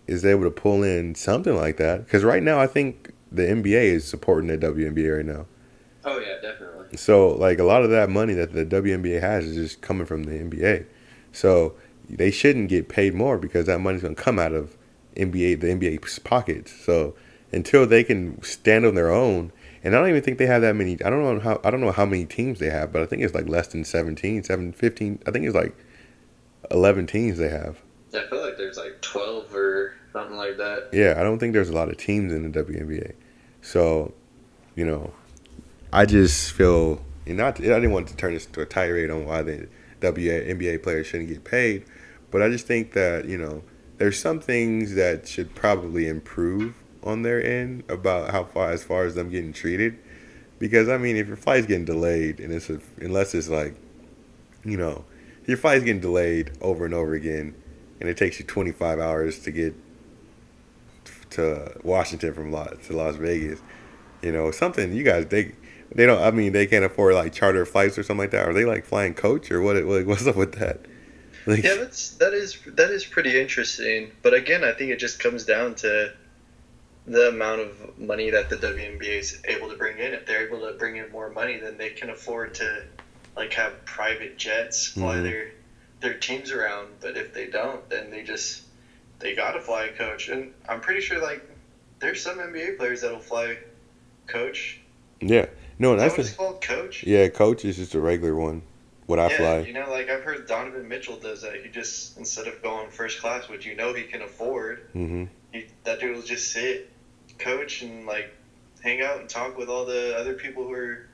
is able to pull in something like that, because right now I think the NBA is supporting the WNBA right now. Oh yeah, definitely. So like a lot of that money that the WNBA has is just coming from the NBA. So they shouldn't get paid more because that money's gonna come out of the NBA's pockets. So until they can stand on their own, and I don't even think they have that many. I don't know how many teams they have, but I think it's like less than 17, 15. I think it's like 11 teams they have. I feel like there's like 12 or something like that. Yeah, I don't think there's a lot of teams in the WNBA. So, you know, I just feel I didn't want to turn this into a tirade on why the WNBA players shouldn't get paid, but I just think that there's some things that should probably improve on their end about as far as them getting treated. Because I mean, if your flight's getting delayed and unless it's like, you know, your flight's getting delayed over and over again, and it takes you 25 hours to get to Washington from to Las Vegas. Something you guys they don't. I mean, they can't afford like charter flights or something like that. Are they like flying coach or what? What's up with that? Like, Yeah, that is pretty interesting. But again, I think it just comes down to the amount of money that the WNBA is able to bring in. If they're able to bring in more money, then they can afford to like have private jets fly their teams around. But if they don't, then they gotta fly a coach. And I'm pretty sure like there's some NBA players that'll fly coach. yeah, no, Is that that's what it's called, coach? yeah. Coach is just a regular one. What I Yeah, fly. like I've heard Donovan Mitchell does that. He just, instead of going first class, which he can afford, Hmm. that dude will just sit, coach, and like hang out and talk with all the other people who are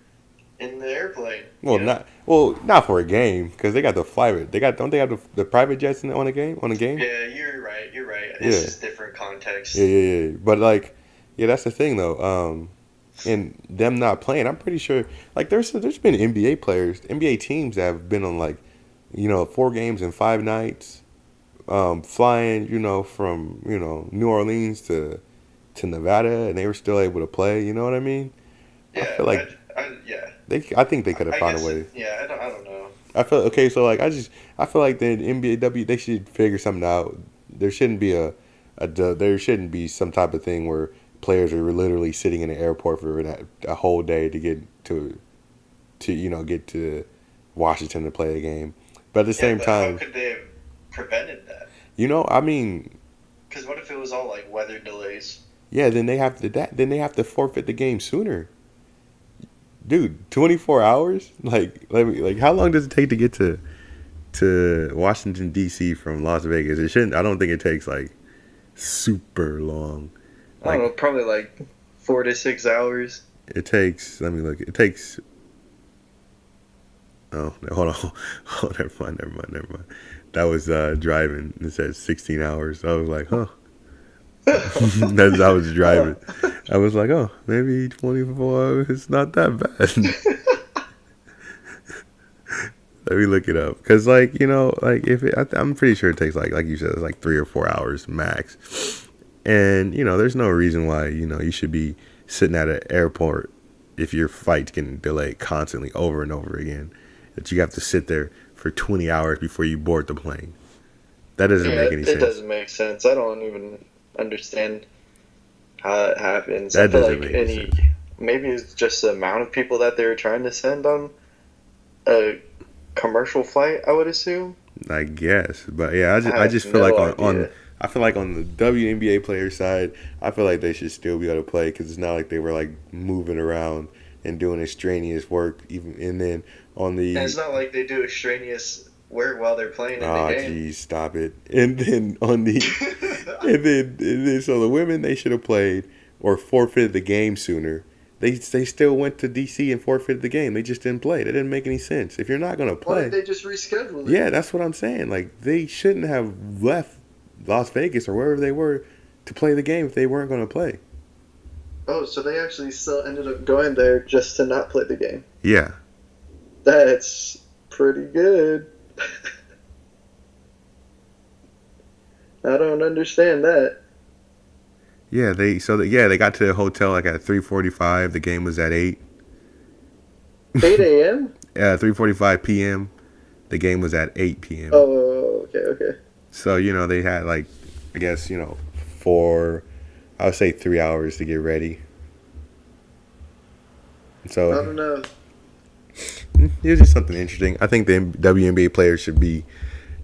in the airplane. Not for a game because they got the flight. Don't they have the private jets on the game Yeah, you're right. You're right. Yeah. It's just different context. Yeah. But like, yeah, that's the thing though. And them not playing, I'm pretty sure. Like, there's been NBA players, NBA teams that have been on like, 4 games in 5 nights, flying, from New Orleans to Nevada, and they were still able to play. You know what I mean? Yeah, I feel like yeah. I think they could have I found a guess way. I don't know. I feel okay. So like, I feel like the NBA they should figure something out. There shouldn't be there shouldn't be some type of thing where players are literally sitting in the airport for a whole day to get to get to Washington to play a game. But at the same time, how could they have prevented that? I mean, Because what if it was all like weather delays? yeah, then they have to forfeit the game sooner. Dude, 24 hours? Like how long does it take to get to Washington D.C. from Las Vegas? I don't think it takes like super long. I don't know, probably like 4 to 6 hours. It takes. Let me look. It takes. Oh, no, hold on. Oh, never mind. That was driving. It said 16 hours. I was like, huh. As I was driving, I was like, oh, maybe 24 hours. It's not that bad. Let me look it up. Because, I'm pretty sure it takes, like you said, it's like 3 or 4 hours max. And, there's no reason why, you should be sitting at an airport if your flight's getting delayed constantly over and over again. That you have to sit there for 20 hours before you board the plane. That doesn't make any sense. It doesn't make sense. I don't even understand how it happens. That I feel doesn't like make sense. maybe it's just the amount of people that they were trying to send on a commercial flight, I would assume. I guess, but yeah, I just feel no like idea. I feel like on the WNBA player side, I feel like they should still be able to play because it's not like they were like moving around and doing extraneous work. And then on the And it's not like they do extraneous work while they're playing in the game. geez, stop it. And then on the And then so the women, they should have played or forfeited the game sooner. They still went to DC and forfeited the game. They just didn't play. That didn't make any sense. If you're not gonna Why play, did they just reschedule it? yeah, that's what I'm saying. Like they shouldn't have left Las Vegas or wherever they were to play the game if they weren't gonna play. Oh, so they actually still ended up going there just to not play the game. Yeah. That's pretty good. I don't understand that. Yeah, they got to the hotel like at 3:45. The game was at 8. 8 a.m.? 3:45 p.m. The game was at 8 p.m. Oh, okay. So, they had like, I guess, I would say 3 hours to get ready. So I don't know. it was just something interesting. I think the WNBA players should be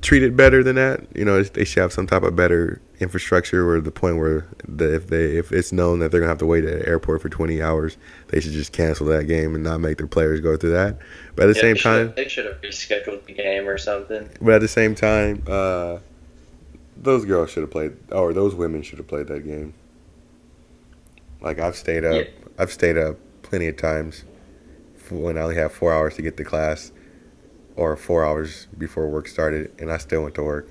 treated better than that. They should have some type of better infrastructure, or the point where if it's known that they're gonna have to wait at the airport for 20 hours, they should just cancel that game and not make their players go through that. But at the same time, they should have rescheduled the game or something. But at the same time, those girls should have played, or those women should have played that game. Like I've stayed up. Yeah. I've stayed up plenty of times when I only have 4 hours to get to class, or 4 hours before work started, and I still went to work.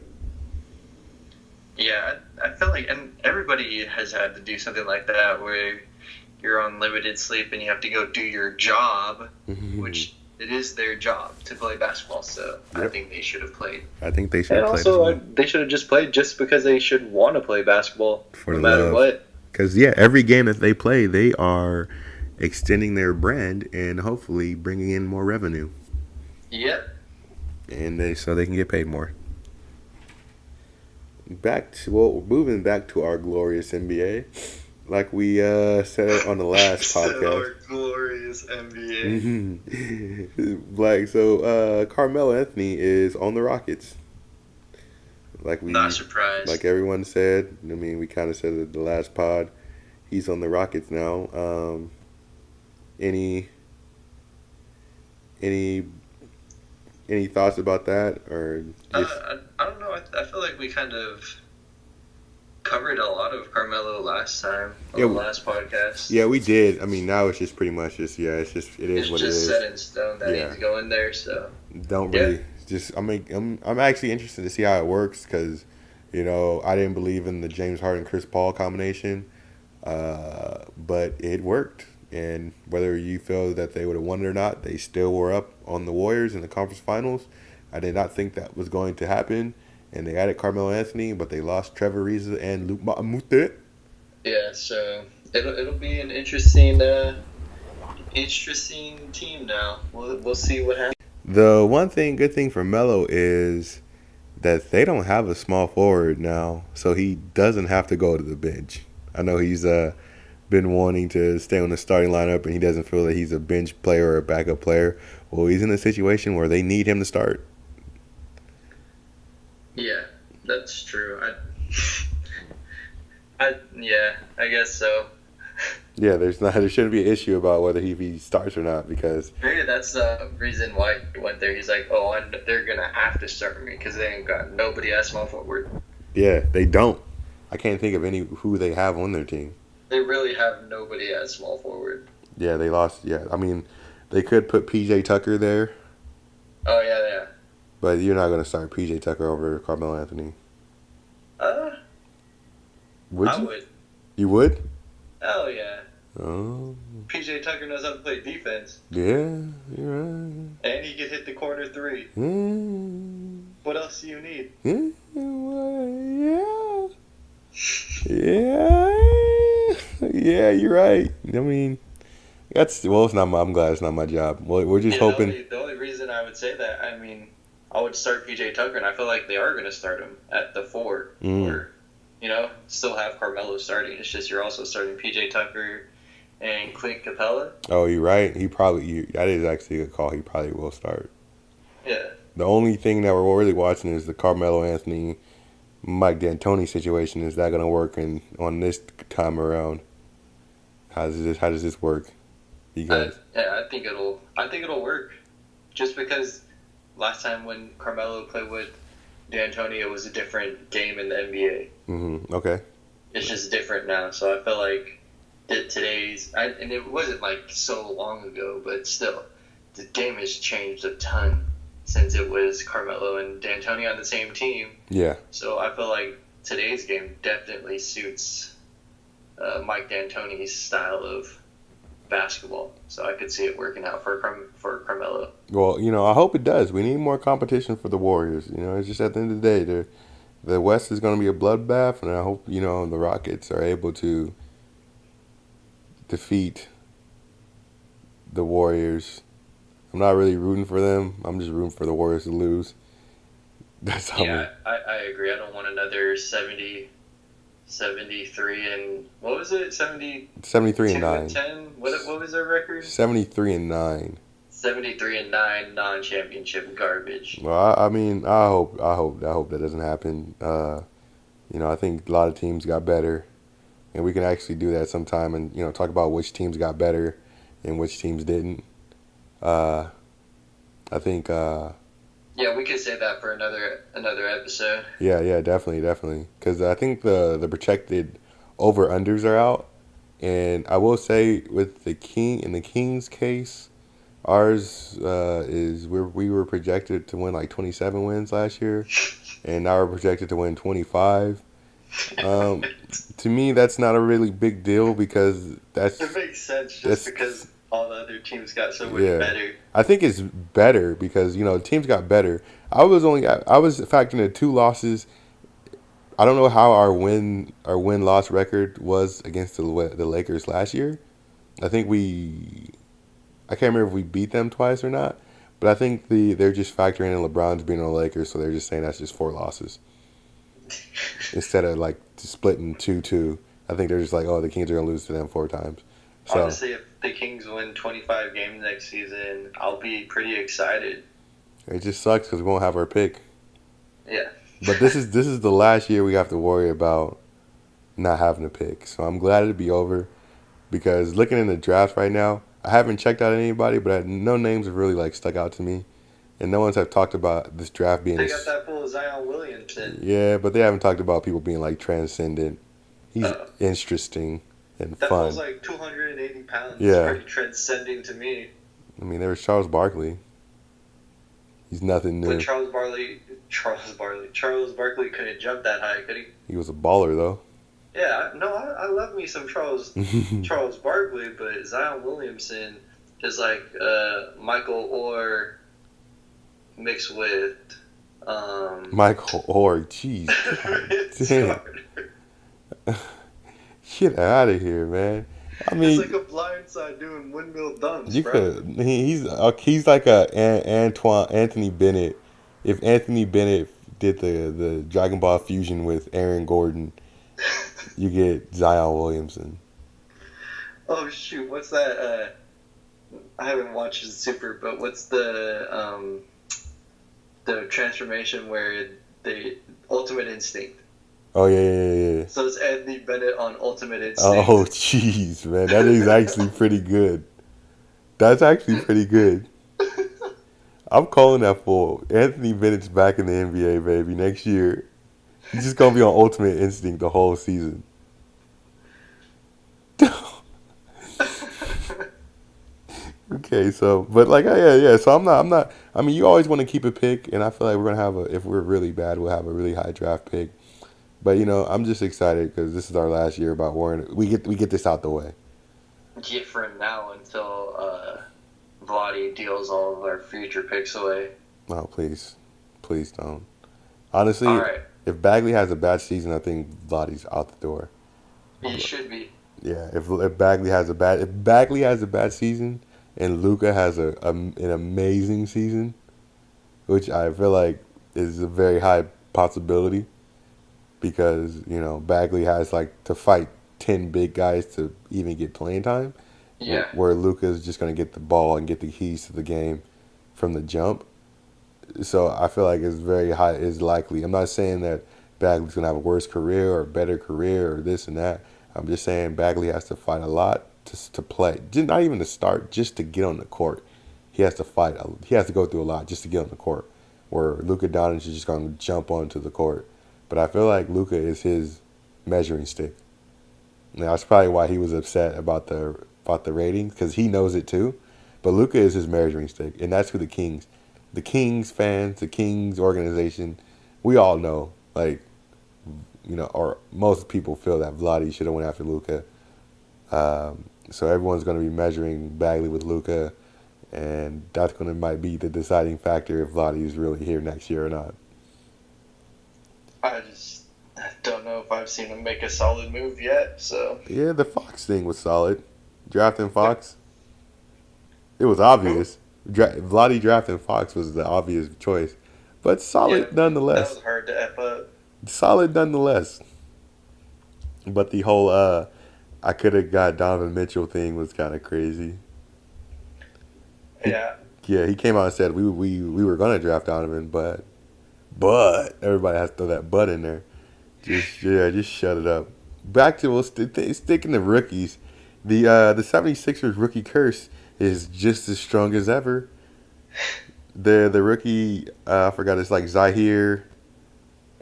Yeah, I feel like, and everybody has had to do something like that where you're on limited sleep and you have to go do your job, which it is their job to play basketball. So yep. I think they should have played. I think they should have played. And also, they should have just played just because they should want to play basketball, for no matter what. Because every game that they play, they are extending their brand and hopefully bringing in more revenue. Yep. And so they can get paid more. Moving back to our glorious NBA, like we said on the last podcast. Our glorious NBA. Carmelo Anthony is on the Rockets. Not surprised. Like everyone said. I mean, we kind of said it the last pod. He's on the Rockets now. Any thoughts about that, or just... I don't know. I feel like we kind of covered a lot of Carmelo last time on the last podcast. Yeah, we did. I mean, now it's just pretty much it is what it is. It's just set in stone that he's going there. So I'm actually interested to see how it works, because I didn't believe in the James Harden Chris Paul combination, but it worked. And whether you feel that they would have won it or not, they still were up on the Warriors in the conference finals. I did not think that was going to happen. And they added Carmelo Anthony, but they lost Trevor Ariza and Luke Mamute. Yeah, so it'll be an interesting team now. We'll see what happens. The good thing for Melo is that they don't have a small forward now, so he doesn't have to go to the bench. I know he's been wanting to stay on the starting lineup, and he doesn't feel that he's a bench player or a backup player. Well, he's in a situation where they need him to start. Yeah, that's true. I guess so. Yeah, there shouldn't be an issue about whether he starts or not, because maybe that's the reason why he went there. He's like, they're gonna have to start me because they ain't got nobody at small forward. Yeah, they don't. I can't think of who they have on their team. They really have nobody at small forward. Yeah, they lost. Yeah, I mean, they could put PJ Tucker there. Oh, yeah. But you're not going to start PJ Tucker over Carmelo Anthony. Would you? I would. You would? Hell yeah. Oh. PJ Tucker knows how to play defense. Yeah, you're right. And he can hit the corner three. What else do you need? Yeah, you're right. I mean, it's not I'm glad it's not my job. We're just hoping. The only reason I would say that, I mean, I would start PJ Tucker, and I feel like they are going to start him at the 4. Or, still have Carmelo starting. It's just you're also starting PJ Tucker and Clint Capella. Oh, you're right. That is actually a good call. He probably will start. Yeah. The only thing that we're really watching is the Carmelo Anthony, Mike D'Antoni situation. Is that going to work on this time around? How does this work? Because I think it'll work. Just because last time when Carmelo played with D'Antonio was a different game in the NBA. Okay. It's just different now. So I feel like and it wasn't like so long ago, but still, the game has changed a ton since it was Carmelo and D'Antonio on the same team. Yeah. So I feel like today's game definitely suits Mike D'Antoni's style of basketball. So I could see it working out for Carmelo. Well, I hope it does. We need more competition for the Warriors. It's just at the end of the day, the West is going to be a bloodbath, and I hope, the Rockets are able to defeat the Warriors. I'm not really rooting for them. I'm just rooting for the Warriors to lose. That's how. Yeah, I agree. I don't want another 73 and what was it? 73 and 9. 10? What was their record? 73 and 9. 73 and 9 non-championship garbage. Well, I mean, I hope that doesn't happen. I think a lot of teams got better, and we can actually do that sometime and talk about which teams got better and which teams didn't. I think. Yeah, we could say that for another episode. Yeah, definitely. Because I think the projected over-unders are out. And I will say with in the Kings case, ours is we were projected to win like 27 wins last year. And now we're projected to win 25. To me, that's not a really big deal because It makes sense just because all the other teams got so much better. I think it's better because teams got better. I was factoring in 2 losses. I don't know how our win loss record was against the Lakers last year. I think I can't remember if we beat them twice or not, but I think they're just factoring in LeBron's being on the Lakers, so they're just saying that's just 4 losses instead of like splitting 2-2. I think they're just like, oh, the Kings are gonna lose to them 4 times. So, honestly, if the Kings win 25 games next season, I'll be pretty excited. It just sucks because we won't have our pick. Yeah. But this is the last year we have to worry about not having a pick. So I'm glad it'll be over because looking in the draft right now, I haven't checked out anybody, but no names have really like stuck out to me, and no one's have talked about this draft being. They got that fool Zion Williamson. Yeah, but they haven't talked about people being like transcendent. He's interesting and that fun. That was like 280 pounds. Yeah. Pretty transcending to me. I mean, there was Charles Barkley. He's nothing new. But Charles Barkley couldn't jump that high, could he? He was a baller though. Yeah, no, I love me some Charles Barkley, but Zion Williamson is like Michael Orr mixed with Michael Orr. Jeez, damn. Get out of here, man. I mean, it's like a blindside doing windmill dunks, he's like Anthony Bennett. If Anthony Bennett did the Dragon Ball fusion with Aaron Gordon, you get Zion Williamson. Oh shoot, what's that? I haven't watched the Super, but what's the transformation where the Ultimate Instinct? Oh yeah. So it's Anthony Bennett on Ultimate Instinct. Oh jeez, man, that is actually pretty good. That's actually pretty good. I'm calling that for Anthony Bennett's back in the NBA, baby. Next year, he's just gonna be on Ultimate Instinct the whole season. Okay, so but like yeah. So I'm not. I mean, you always want to keep a pick, and I feel like we're gonna have if we're really bad, we'll have a really high draft pick. But I'm just excited because this is our last year about Warren. We get this out the way. Get from now until Vlade deals all of our future picks away. Oh please don't. Honestly, right. If Bagley has a bad season, I think Vlade's out the door. He should be. Yeah, if Bagley has a bad season and Luka has an amazing season, which I feel like is a very high possibility. Because, Bagley has to fight 10 big guys to even get playing time. Yeah. Where Luka is just going to get the ball and get the keys to the game from the jump. So I feel like it's very high, is likely. I'm not saying that Bagley's going to have a worse career or a better career or this and that. I'm just saying Bagley has to fight a lot to play. Not even to start, just to get on the court. He has to fight. He has to go through a lot just to get on the court. where Luka Doncic is just going to jump onto the court. But I feel like Luka is his measuring stick. Now, that's probably why he was upset about the ratings, because he knows it too. But Luka is his measuring stick, and that's who the Kings fans, the Kings organization, we all know, like, or most people feel that Vlade should have went after Luka. So everyone's going to be measuring Bagley with Luka, and that's going to might be the deciding factor if Vlade is really here next year or not. I don't know if I've seen him make a solid move yet. So yeah, the Fox thing was solid. Drafting Fox, it was obvious. Vlade drafting Fox was the obvious choice, but solid nonetheless. That was hard to F up. Solid nonetheless. But the whole I could have got Donovan Mitchell thing was kind of crazy. Yeah. Yeah, he came out and said we were gonna draft Donovan, but everybody has to throw that "but" in there. Just shut it up. Back to sticking to rookies. The 76ers rookie curse is just as strong as ever. The rookie, I forgot, it's like Zahir.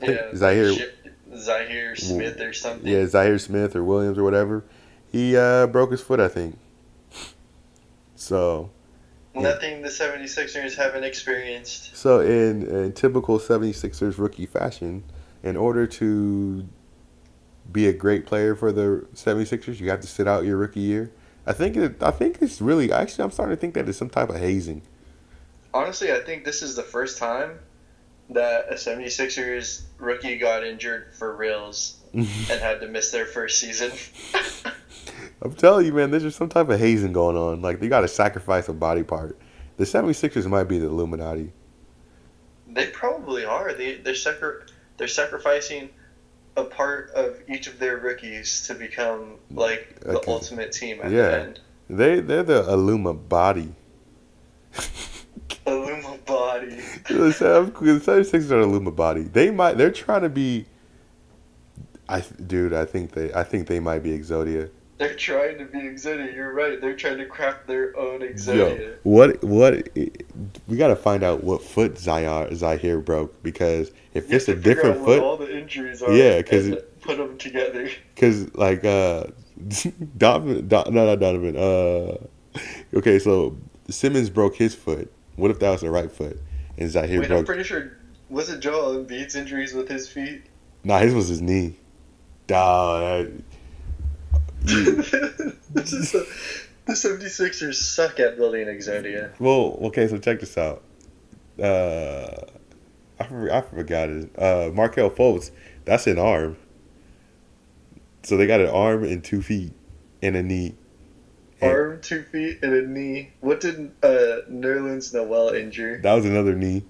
Yeah, Zahir Smith or something. Yeah, Zahir Smith or Williams or whatever. He broke his foot, I think. So nothing the 76ers haven't experienced. So in typical 76ers rookie fashion, in order to be a great player for the 76ers, you have to sit out your rookie year. I think it's really, actually, I'm starting to think that it's some type of hazing. Honestly, I think this is the first time that a 76ers rookie got injured for reals and had to miss their first season. I'm telling you, man, there's just some type of hazing going on. Like, they got to sacrifice a body part. The 76ers might be the Illuminati. They probably are. They're sacrificing a part of each of their rookies to become, like, the ultimate team at the end. They're the Illumabody. Illumabody. The 76ers are Illumabody. They're trying to be. I think they might be Exodia. They're trying to be Exodia. You're right. They're trying to craft their own Exodia. Yo, what? We got to find out what foot Zahir broke, because if it's a different foot, all the injuries are. Yeah, because put them together. Because like Donovan. Okay, so Simmons broke his foot. What if that was the right foot? And Zahir broke. I'm pretty sure. Was it Joel Embiid's injuries with his feet? Nah, his was his knee. The 76ers suck at building Exodia. Well, okay, so check this out. I forgot it. Markel Fultz, that's an arm. So they got an arm and 2 feet and a knee. Arm, 2 feet, and a knee. What did Nerlens Noel injure? That was another knee.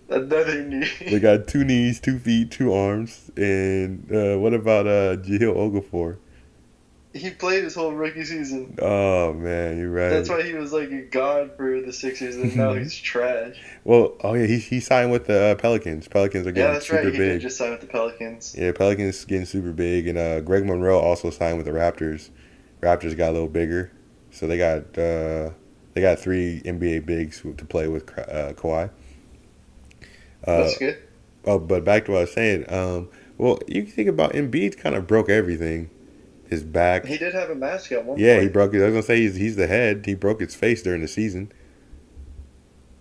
Another knee. They got 2 knees, 2 feet, 2 arms, and what about Jahlil Okafor? He played his whole rookie season. Oh man, you're right. That's why he was like a god for the Sixers, and now he's trash. Well, he signed with the Pelicans. Pelicans are getting super big. He did just sign with the Pelicans. Yeah, Pelicans getting super big, and Greg Monroe also signed with the Raptors. Raptors got a little bigger, so they got 3 NBA bigs to play with Kawhi. That's good. Oh, but back to what I was saying. Well, you think about Embiid kind of broke everything. His back. He did have a mask at one point. Yeah, he broke it. I was gonna say he's the head. He broke his face during the season.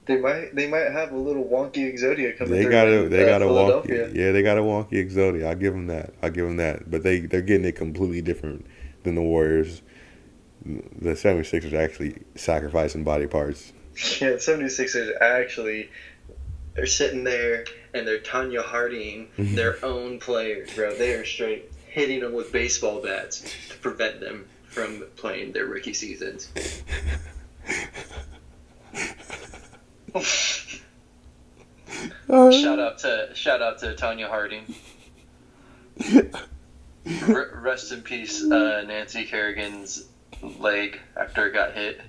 They might have a little wonky Exodia coming. They got a wonky. Yeah, they got a wonky Exodia. I'll give them that. But they're getting it completely different than the Warriors. The 76ers actually sacrificing body parts. Yeah, the 76ers actually. They're sitting there and they're Tanya Harding their own players, bro. They are straight hitting them with baseball bats to prevent them from playing their rookie seasons. Shout out to Tanya Harding. Rest in peace, Nancy Kerrigan's leg after it got hit.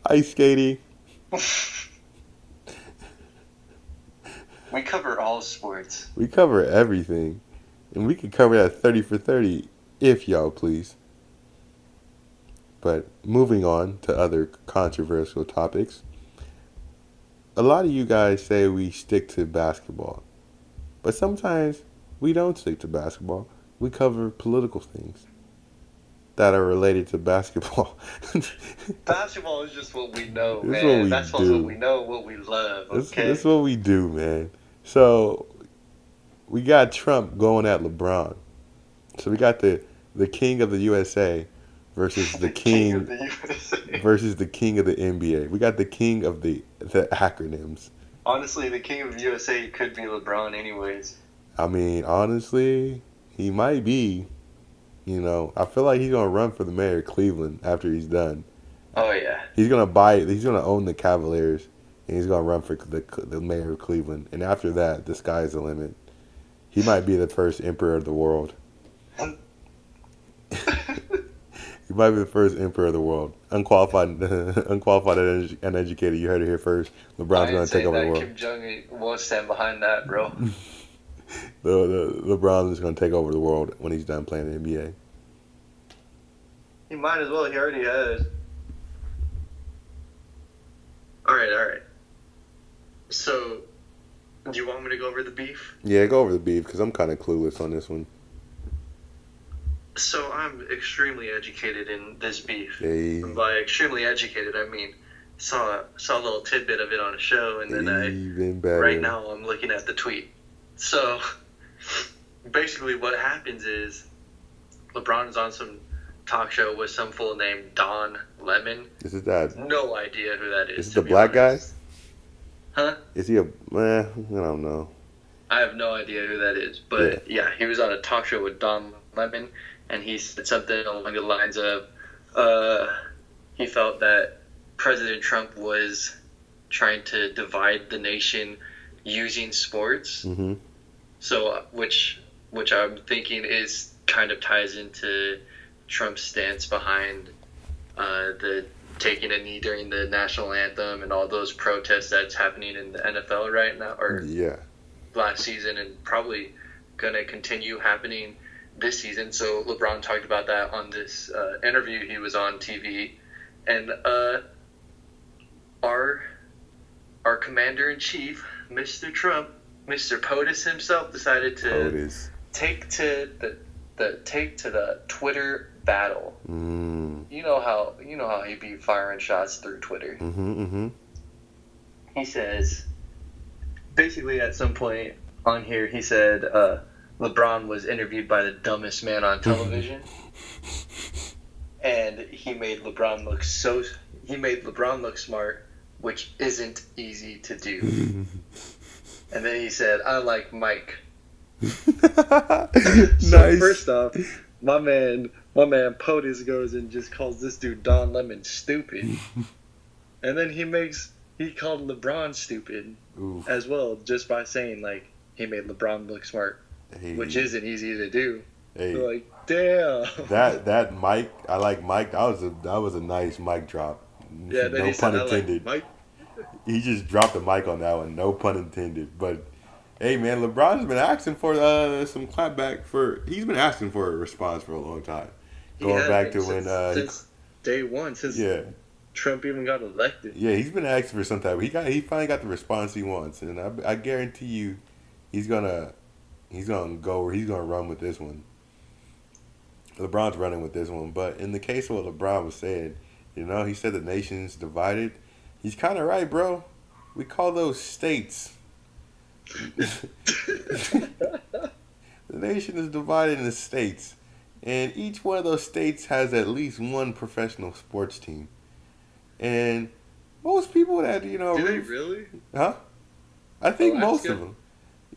Ice skating. We cover all sports. We cover everything. And we can cover that 30 for 30 if y'all please. But moving on to other controversial topics. a lot of you guys say we stick to basketball, but sometimes we don't stick to basketball. We cover political things that are related to basketball. Basketball is just what we know, This is man. what we Basketball's do. what we know, what we love. Okay. This is what we do, man. So we got Trump going at LeBron. So we got the king of the USA versus the king of the USA. versus the king of the NBA. We got the king of the acronyms. Honestly, the king of the USA could be LeBron, anyways. I mean, honestly, he might be. You know, I feel like he's gonna run for the mayor of Cleveland after he's done. Oh yeah. He's gonna own the Cavaliers, and he's gonna run for the mayor of Cleveland. And after that, the sky's the limit. He might be the first emperor of the world. He might be the first emperor of the world. Unqualified, and uneducated. You heard it here first. LeBron's gonna take over the world. Kim Jong-un won't stand behind that, bro. LeBron is gonna take over the world when he's done playing the NBA. He might as well. He already has. All right. So, do you want me to go over the beef? Yeah, go over the beef because I'm kind of clueless on this one. So I'm extremely educated in this beef. Hey. And by extremely educated, I mean saw a little tidbit of it on a show, and then right now I'm looking at the tweet. So basically, what happens is LeBron's on some talk show with some fool named Don Lemon. Is it that? No idea who that is. Is it the black guy? Huh? Is he I don't know. I have no idea who that is, but yeah, he was on a talk show with Don Lemon, and he said something along the lines of, he felt that President Trump was trying to divide the nation using sports. Mm-hmm. So, which I'm thinking is kind of ties into Trump's stance behind the taking a knee during the national anthem and all those protests that's happening in the NFL right now, or last season, and probably gonna continue happening this season. So LeBron talked about that on this interview he was on TV, and our commander-in-chief, Mr. Trump, Mr. POTUS himself, decided to take to the Twitter battle. You know how he be firing shots through Twitter. He says, basically at some point on here, he said LeBron was interviewed by the dumbest man on television, and he made LeBron look smart, which isn't easy to do. And then he said, "I like Mike." So first off, my man POTUS goes and just calls this dude Don Lemon stupid, and then he called LeBron stupid as well, just by saying like he made LeBron look smart, which isn't easy to do. So like, damn. That Mike, I like Mike. That was a nice mic drop. Yeah, then no he said, pun intended. I like Mike. He just dropped the mic on that one. No pun intended. But hey, man, LeBron's been asking for some clapback for. He's been asking for a response for a long time. Going back to when since day one, since Trump even got elected. Yeah, he's been asking for some type. He finally got the response he wants, and I guarantee you, he's gonna run with this one. LeBron's running with this one, but in the case of what LeBron was saying, he said the nation's divided. He's kind of right, bro. We call those states. The nation is divided into states, and each one of those states has at least one professional sports team. And most people that do they really? Huh? I think most of them.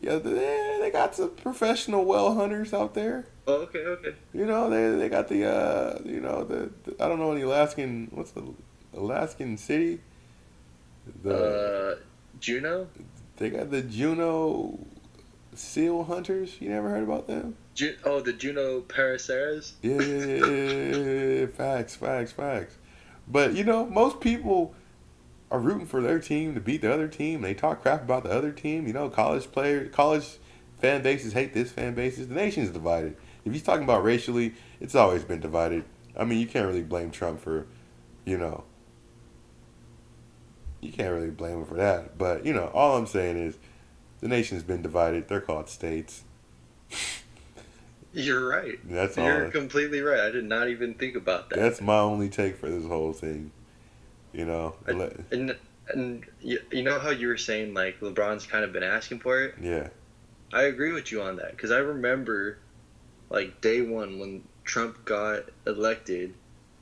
Yeah, they got some professional well hunters out there. Oh, okay. They got the I don't know any Alaskan. What's the Alaskan city? Juneau. They got the Juneau seal hunters. You never heard about them? The Juneau Paraceras? Yeah. Facts. But, most people are rooting for their team to beat the other team. They talk crap about the other team. College fan bases hate this fan bases. The nation's divided. If he's talking about racially, it's always been divided. I mean, you can't really blame Trump for, you can't really blame him for that. But you know, all I'm saying is the nation's been divided. They're called states. You're right. That's all. You're completely right. I did not even think about that. That's my only take for this whole thing. You know, and you know how you were saying like LeBron's kind of been asking for it. Yeah. I agree with you on that because I remember, like day one when Trump got elected,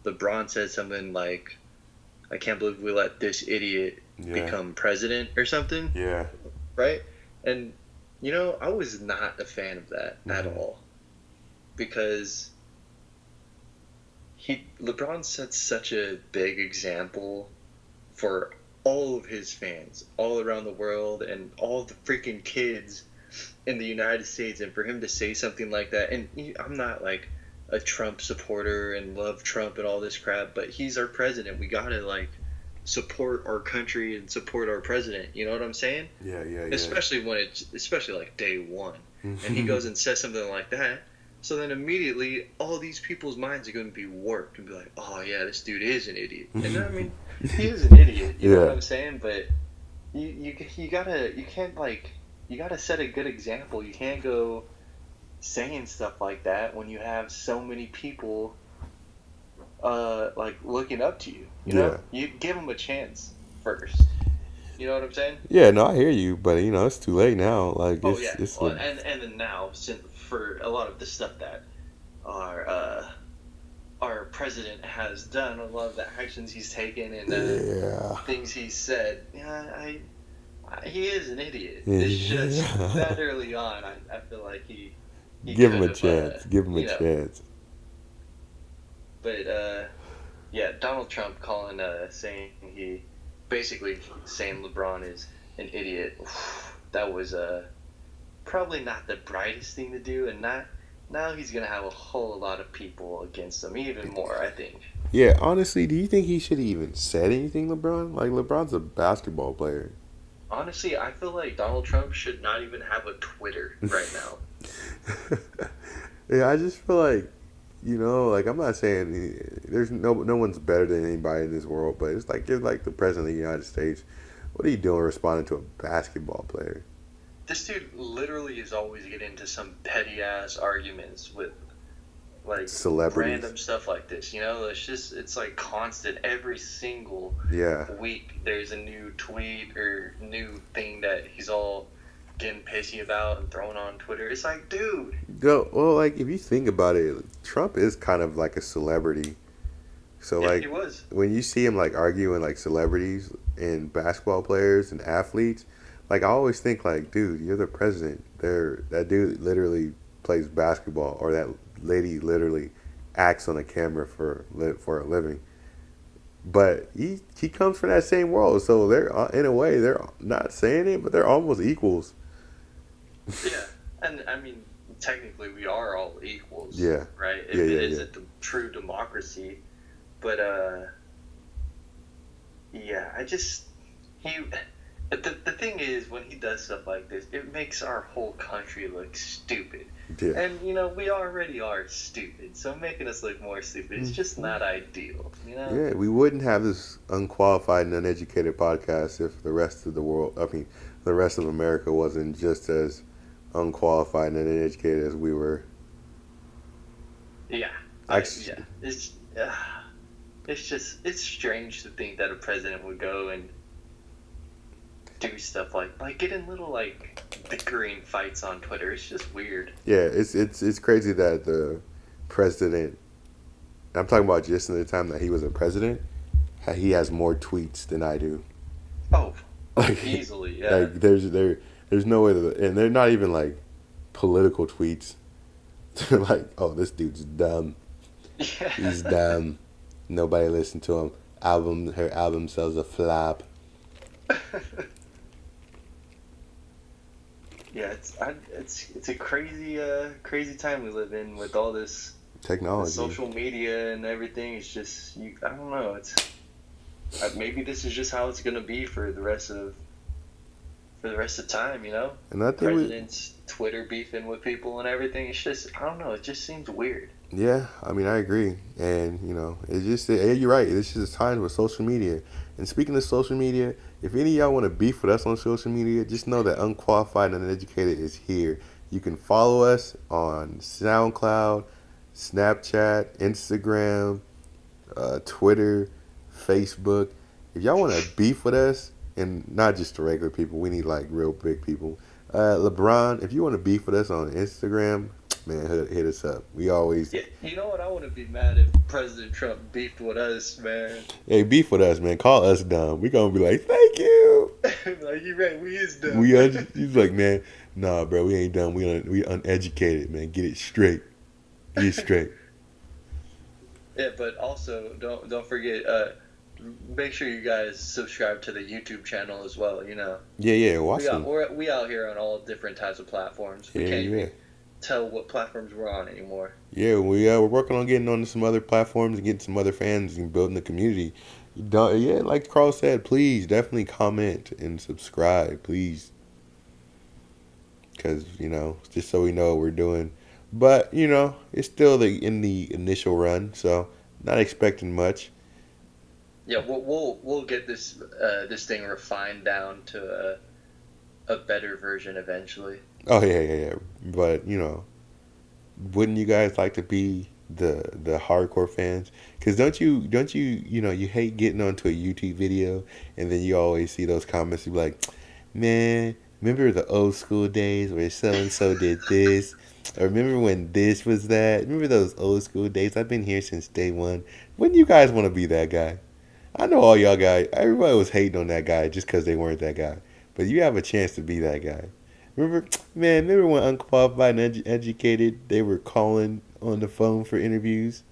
LeBron said something like, "I can't believe we let this idiot become president" or something. Yeah. Right? And you know, I was not a fan of that at all because LeBron set such a big example for all of his fans all around the world and all the freaking kids in the United States, and for him to say something like that, and I'm not like a Trump supporter and love Trump and all this crap, but he's our president. We gotta like support our country and support our president. You know what I'm saying? Yeah. Especially when especially like day one, and he goes and says something like that. So then immediately all these people's minds are going to be warped and be like, oh yeah, this dude is an idiot. And I mean, he is an idiot. You know what I'm saying? But you gotta set a good example. You can't go saying stuff like that when you have so many people like looking up to you. You know, you give them a chance first. You know what I'm saying? Yeah, no, I hear you, but you know, it's too late now. Like, it's well, and then now, for a lot of the stuff that our president has done, a lot of the actions he's taken and things he's said, he is an idiot. It's just that early on, I feel like he give him a chance. Give him a chance. But Donald Trump saying LeBron is an idiot. That was probably not the brightest thing to do, and now he's gonna have a whole lot of people against him, even more, I think. Yeah, honestly, do you think he should have even said anything, LeBron? Like, LeBron's a basketball player. Honestly, I feel like Donald Trump should not even have a Twitter right now. Yeah, I just feel like, you know, like, I'm not saying there's no one's better than anybody in this world, but it's like, you're like the president of the United States. What are you doing responding to a basketball player? This dude literally is always getting into some petty ass arguments with like celebrities, random stuff like this. You know, it's like constant. Every single week, there's a new tweet or new thing that he's all getting pissy about and throwing on Twitter. It's like, dude. Well, like if you think about it, Trump is kind of like a celebrity. So like, he was. When you see him like arguing like celebrities and basketball players and athletes. Like, I always think, like, dude, you're the president. That dude literally plays basketball, or that lady literally acts on a camera for a living. But he comes from that same world, so they're in a way they're not saying it, but they're almost equals. Yeah, and I mean, technically we are all equals. Yeah. Right. If it isn't the true democracy, but The thing is, when he does stuff like this, it makes our whole country look stupid. Yeah. And, you know, we already are stupid, so making us look more stupid is just not ideal, you know? Yeah, we wouldn't have this unqualified and uneducated podcast if the rest of the rest of America wasn't just as unqualified and uneducated as we were. Yeah. It's strange to think that a president would go and do stuff like get in little like bickering fights on Twitter. It's just weird. Yeah, it's crazy that the president, I'm talking about just in the time that he was a president, he has more tweets than I do. Oh, easily, yeah. Like there's no way and they're not even like political tweets. They're like, oh, this dude's dumb. Yeah. He's dumb. Nobody listened to him. Her album sells a flop. Yeah, it's a crazy time we live in with all this technology, social media, and everything. It's just I don't know. It's maybe this is just how it's gonna be for the rest of time. You know, and I think presidents Twitter beefing with people and everything. It's just, I don't know. It just seems weird. Yeah, I mean, I agree, and it's just you're right. This is a time with social media. And speaking of social media, if any of y'all want to beef with us on social media, just know that Unqualified and Uneducated is here. You can follow us on SoundCloud, Snapchat, Instagram, Twitter, Facebook. If y'all want to beef with us, and not just the regular people, we need like real big people. LeBron, if you want to beef with us on Instagram, man, hit us up. We always. Yeah, you know what? I wouldn't be mad if President Trump beefed with us, man. Hey, beef with us, man. Call us dumb. We gonna be like, thank you. Like, you right, we is dumb. He's like, man, nah, bro, we ain't dumb. We uneducated, man. Get it straight. Get it straight. Yeah, but also don't forget. Make sure you guys subscribe to the YouTube channel as well. Yeah. Watch them. We out here on all different types of platforms. We can't even tell what platforms we're on anymore. Yeah, we're working on getting on some other platforms and getting some other fans and building the community. Like Carl said, please definitely comment and subscribe, please, because just so we know what we're doing. But it's still in the initial run, so not expecting much. Yeah, we'll get this thing refined down to a better version eventually. Oh yeah. But wouldn't you guys like to be the hardcore fans? Because don't you you hate getting onto a YouTube video and then you always see those comments. You be like, man, remember the old school days where so and so did this, or remember when this was that? Remember those old school days? I've been here since day one. Wouldn't you guys want to be that guy? I know all y'all guys. Everybody was hating on that guy just because they weren't that guy. But you have a chance to be that guy. Remember when Unqualified and Educated, they were calling on the phone for interviews?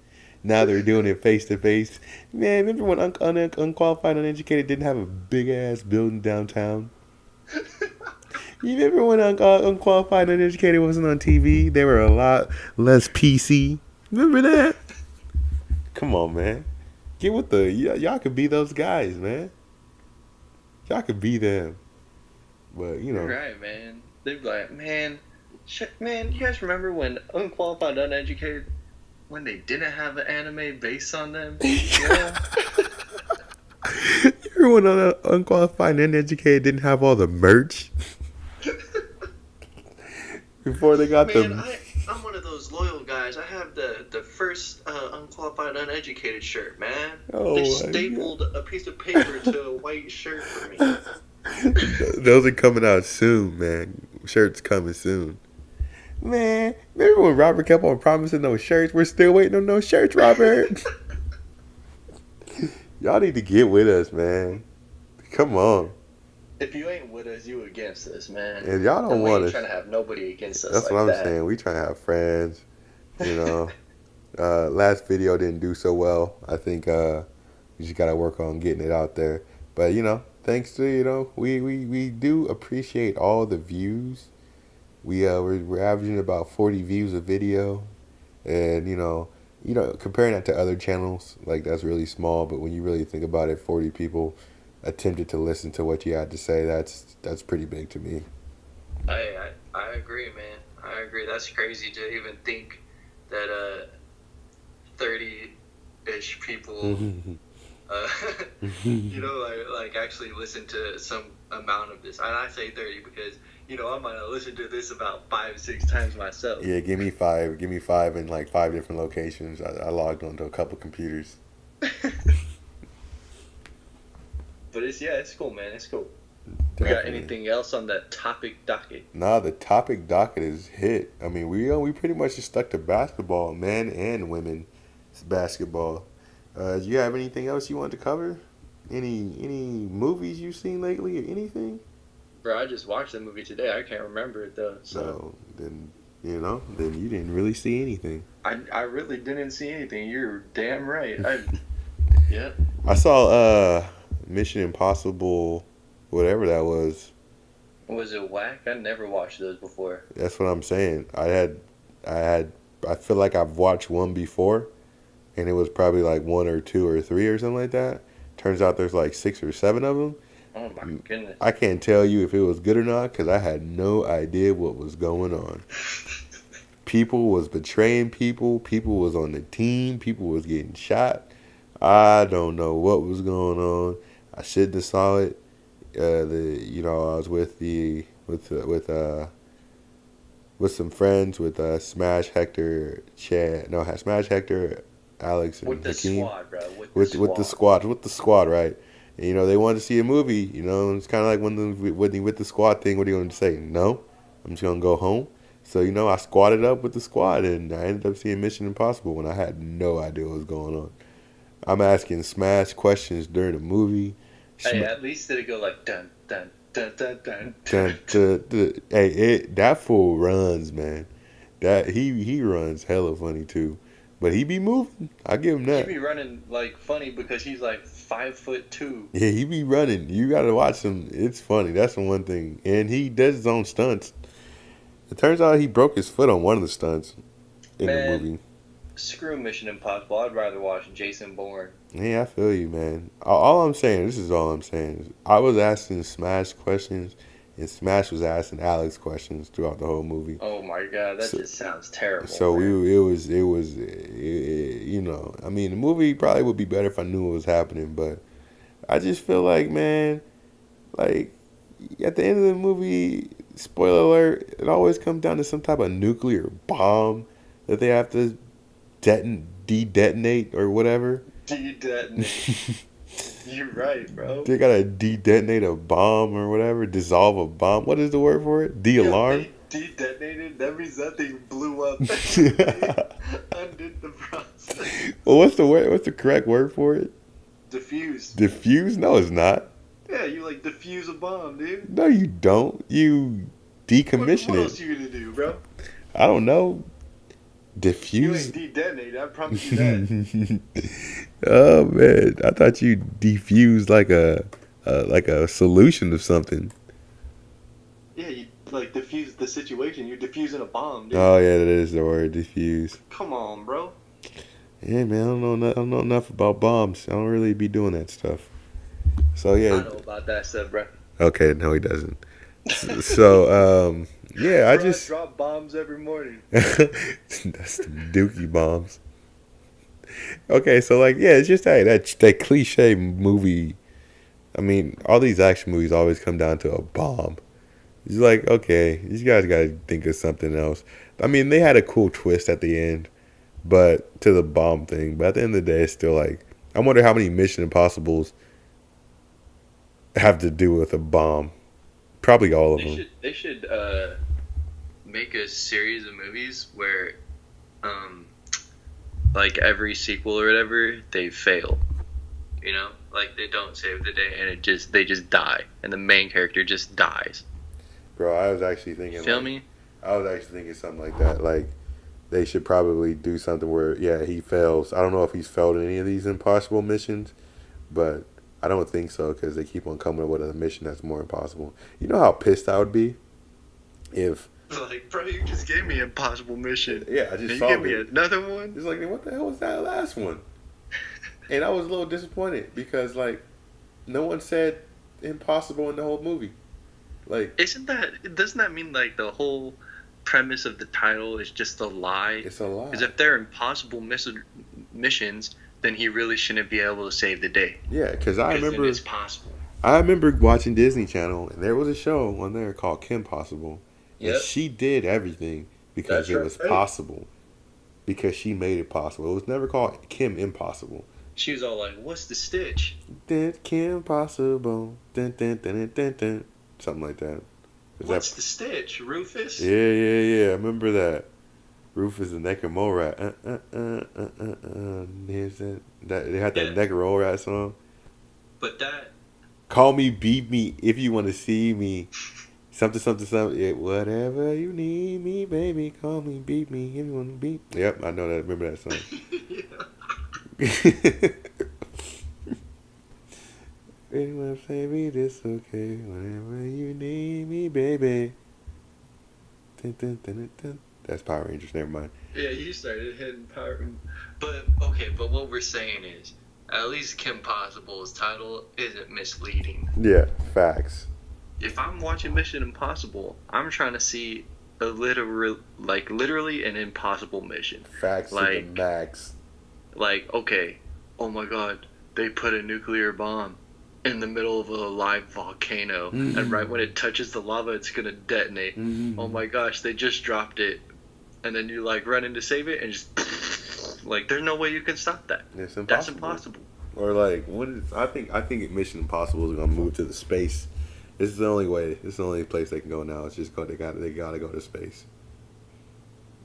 Now they're doing it face to face. Man, remember when Unqualified and Uneducated didn't have a big ass building downtown? You remember when Unqualified and Uneducated wasn't on TV? They were a lot less PC. Remember that? Come on, man. Get with y'all could be those guys, man. Y'all could be them. But, Right, man. They'd be like, man, you guys remember when Unqualified, Uneducated, when they didn't have an anime based on them? Yeah. You remember when Unqualified and Uneducated didn't have all the merch? Before they got I'm one of those loyal guys. I have the first Unqualified Uneducated shirt, man. They stapled a piece of paper to a white shirt for me. Those are coming out soon, man. Shirts coming soon. Man, remember when Robert kept on promising those shirts? We're still waiting on those shirts, Robert. Y'all need to get with us, man. Come on. If you ain't with us, you against us, man. And y'all don't want us. Trying to have nobody against us. That's what I'm saying. We trying to have friends. Last video didn't do so well. I think we just gotta work on getting it out there. But thanks to we do appreciate all the views. We're averaging about 40 views a video, and comparing that to other channels, like that's really small. But when you really think about it, 40 people attempted to listen to what you had to say. That's pretty big to me. I agree, man. I agree. That's crazy to even think that 30-ish people like actually listen to some amount of this. And I say 30 because I might have listened to this about 5-6 times myself. Yeah, give me five in like 5 different locations. I logged onto a couple computers. But it's cool, man. It's cool. Definitely. We got anything else on that topic docket? Nah, the topic docket is hit. I mean, we pretty much just stuck to basketball, men and women's basketball. Do you have anything else you want to cover? Any movies you've seen lately or anything? Bro, I just watched the movie today. I can't remember it though. So then you didn't really see anything. I really didn't see anything. You're damn right. Yeah. I saw Mission Impossible, whatever that was. Was it whack? I never watched those before. That's what I'm saying. I feel like I've watched one before, and it was probably like 1 or 2 or 3 or something like that. Turns out there's like 6 or 7 of them. Oh my goodness. I can't tell you if it was good or not because I had no idea what was going on. People was betraying people. People was on the team. People was getting shot. I don't know what was going on. I shouldn't have saw it. I was with some friends with Smash Hector, Chad. No, Smash Hector, Alex, and With the Hakeem. squad, bro. With the squad, right? And they wanted to see a movie. It's kind of like with the squad thing. What are you going to say? No, I'm just going to go home. So I squatted up with the squad, and I ended up seeing Mission Impossible when I had no idea what was going on. I'm asking Smash questions during the movie. Hey, at least did it go like dun dun dun dun dun Dun, dun, dun. Hey, that fool runs, man. That he runs hella funny too, but he be moving. I give him He that. be running like funny because he's like 5'2". Yeah, he be running. You gotta watch him. It's funny. That's the one thing. And he does his own stunts. It turns out he broke his foot on one of the stunts in the movie. Screw Mission Impossible. I'd rather watch Jason Bourne. Yeah, I feel you, man. All I'm saying, this is all I'm saying, is I was asking Smash questions, and Smash was asking Alex questions throughout the whole movie. Oh my god, that just sounds terrible. So man. I mean, the movie probably would be better if I knew what was happening, but I just feel like, man, like at the end of the movie, spoiler alert, it always comes down to some type of nuclear bomb that they have to de-detonate or whatever. De-detonate. You're right, bro. They gotta de-detonate a bomb or whatever, dissolve a bomb. What is the word for it? De-alarm? They de-detonated? That means that thing blew up. Undid the process. Well, what's the word? What's the correct word for it? Diffuse. Diffuse? No, it's not. Yeah, you like diffuse a bomb, dude. No, you don't. You decommission What it. else you gonna do, bro? I don't know. You Diffuse? ain't de-detonated, I promise you that. Oh man, I thought you defused like a solution of something. Yeah, you like diffuse the situation. You're diffusing a bomb, dude. Oh yeah, that is the word, diffuse. Come on, bro. Yeah, man, I don't know enough about bombs. I don't really be doing that stuff. So I yeah. know about that stuff, bro. Okay, no, he doesn't. So yeah, I Bro, just drop bombs every morning. that's the dookie bombs. Okay, so like yeah, it's just that cliche movie. I mean, all these action movies always come down to a bomb. It's like, okay, these guys gotta think of something else. I mean, they had a cool twist at the end, but to the bomb thing. But at the end of the day, it's still like, I wonder how many Mission Impossibles have to do with a bomb. Probably all of them. They should make a series of movies where, like every sequel or whatever, they fail. You know, like they don't save the day, and they just die, and the main character just dies. Bro, I was actually thinking. Feel me? I was actually thinking something like that. Like, they should probably do something where, yeah, he fails. I don't know if he's failed in any of these impossible missions, but I don't think so because they keep on coming up with a mission that's more impossible. You know how pissed I would be if... Like, bro, you just gave me an impossible mission. Yeah, I just you saw gave me another one? It's like, what the hell was that last one? And I was a little disappointed because, like, no one said impossible in the whole movie. Like, doesn't that mean, like, the whole premise of the title is just a lie? it's a lie. Because if they're impossible missions, then he really shouldn't be able to save the day. Yeah, because I remember... it's possible. I remember watching Disney Channel, and there was a show on there called Kim Possible. And she did everything because it was possible. Because she made it possible. It was never called Kim Impossible. She was all like, what's the stitch? Dun, Kim Possible. Dun, dun, dun, dun, dun, dun. Something like that. What's the stitch? Rufus? Yeah. I remember that. Rufus the Naked Mole Rat. They had that Naked Mole Rat song. But that... Call me, beat me, if you want to see me. Something. Yeah, whatever you need me, baby. Call me, beat me, if you want to beat. Yep, I know that. Remember that song. Anyone say me this okay? Whenever you need me, baby. Dun, dun, dun, dun, dun. That's Power Rangers. Never mind. Yeah, you started hitting Power. But what we're saying is, at least Kim Possible's title isn't misleading. Yeah, facts. If I'm watching Mission Impossible, I'm trying to see literally an impossible mission. Facts to the max. Like, okay, oh my god, they put a nuclear bomb in the middle of a live volcano, and right when it touches the lava, it's gonna detonate. Oh my gosh, they just dropped it, and then you like run in to save it, and just like, there's no way you can stop that. It's impossible. That's impossible. Or like, what is? I think Mission Impossible is gonna move to the space. This is the only way. This is the only place they can go now. It's just go. They gotta go to space.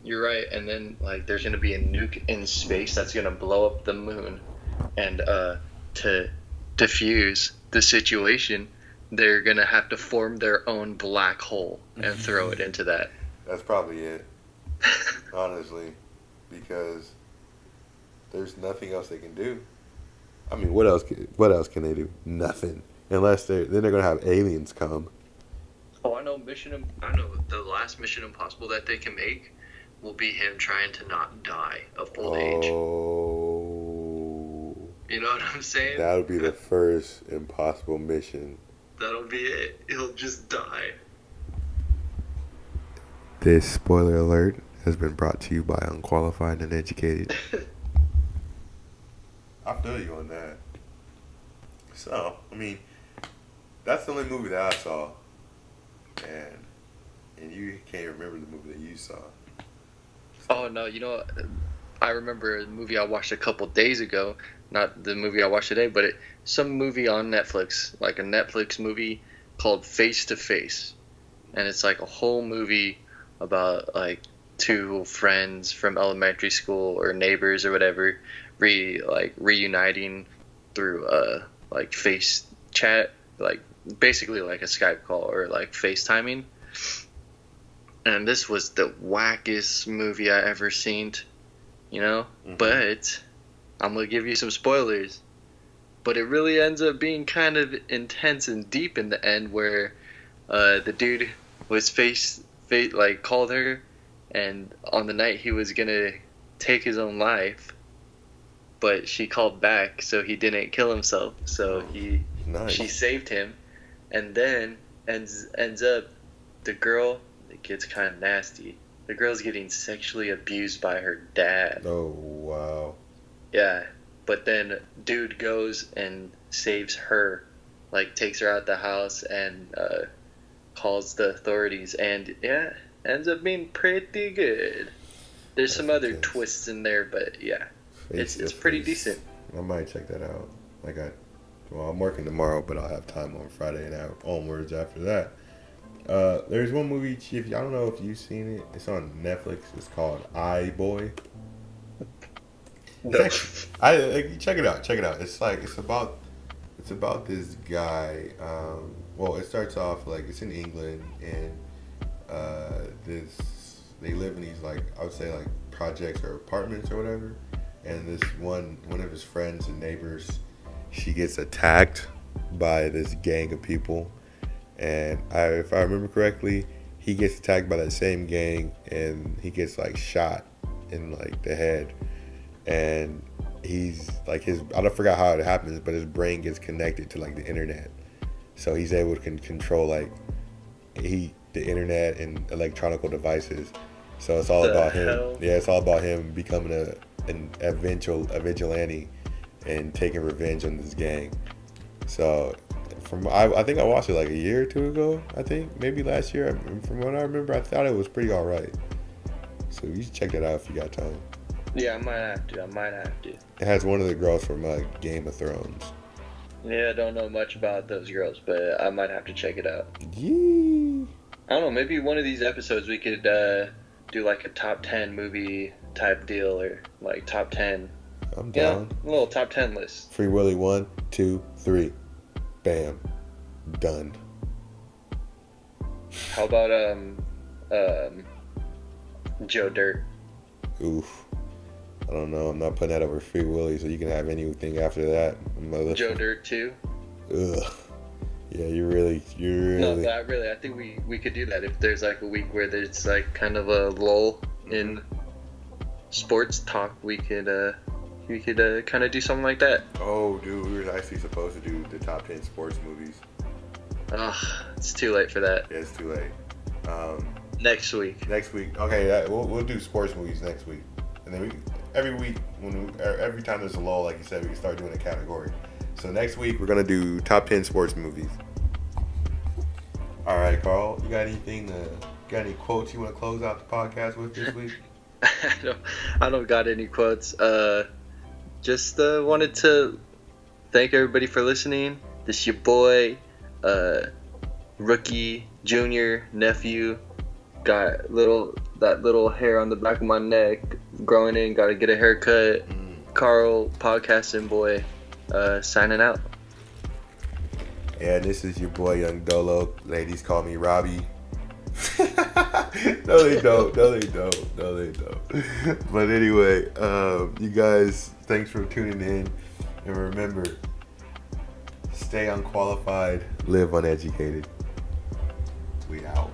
You're right, and then like there's gonna be a nuke in space that's gonna blow up the moon, and to diffuse the situation, they're gonna have to form their own black hole and throw it into that. That's probably it, honestly, because there's nothing else they can do. I mean, what else can they do? Nothing, unless they're gonna have aliens come. Oh, I know the last Mission Impossible that they can make will be him trying to not die of old age. Oh. You know what I'm saying? That'll be the first impossible mission. That'll be it. He'll just die. This spoiler alert has been brought to you by Unqualified and Educated. I feel you on that. So, I mean, that's the only movie that I saw. And you can't remember the movie that you saw. Oh, no, you know, I remember a movie I watched a couple days ago. Not the movie I watched today, but some movie on Netflix, like a Netflix movie called Face to Face. And it's like a whole movie about like two friends from elementary school or neighbors or whatever reuniting through like face chat, like basically like a Skype call or like FaceTiming. And this was the wackest movie I ever seen, you know? Mm-hmm. But I'm going to give you some spoilers. But it really ends up being kind of intense and deep in the end, where the dude was called her, and on the night he was going to take his own life, but she called back so he didn't kill himself. So she saved him, and then ends up the girl, it gets kind of nasty. The girl's getting sexually abused by her dad. Oh, wow. Yeah, but then dude goes and saves her, like takes her out the house and calls the authorities, and yeah, ends up being pretty good. There's some other twists in there, but yeah, it's pretty decent. I might check that out. I'm working tomorrow, but I'll have time on Friday and onwards after that. There's one movie, Chief. I don't know if you've seen it. It's on Netflix. It's called I Boy. No. Check it out. It's about this guy. It starts off like it's in England, and they live in these I would say projects or apartments or whatever. And this one of his friends and neighbors, she gets attacked by this gang of people. And if I remember correctly, he gets attacked by that same gang, and he gets shot in the head. And he's I don't forget how it happens, but his brain gets connected to the internet, so he's able to control the internet and electronic devices. So it's all about him. Yeah, it's all about him becoming a vigilante and taking revenge on this gang. So I think I watched it a year or two ago. I think maybe last year. From what I remember, I thought it was pretty all right. So you should check that out if you got time. Yeah, I might have to. It has one of the girls from Game of Thrones. Yeah, I don't know much about those girls, but I might have to check it out. Yeah. I don't know, maybe one of these episodes we could do a top 10 movie type deal, or top 10. I'm down. A little top 10 list. Free Willy 1, 2, 3. Bam. Done. How about Joe Dirt? Oof. I don't know. I'm not putting that over Free Willy, so you can have anything after that. Joe Dirt 2? Ugh. Yeah, you really. No, but I think we could do that if there's a week where there's kind of a lull in sports talk. We could we could kind of do something like that. Oh, dude, we were actually supposed to do the top 10 sports movies. Ugh, it's too late for that. Yeah, it's too late. Next week. Next week. Okay, we'll do sports movies next week. And then every week, every time there's a lull, like you said, we can start doing a category. So next week, we're going to do top 10 sports movies. All right, Carl, you got any quotes you want to close out the podcast with this week? I don't got any quotes. Just wanted to thank everybody for listening. This is your boy, rookie, junior, nephew. Got that little hair on the back of my neck growing in. Got to get a haircut. Carl, podcasting boy, signing out. Yeah, this is your boy Young Dolo. Ladies call me Robbie. No, they don't. But anyway, you guys, thanks for tuning in. And remember, stay unqualified, live uneducated. We out.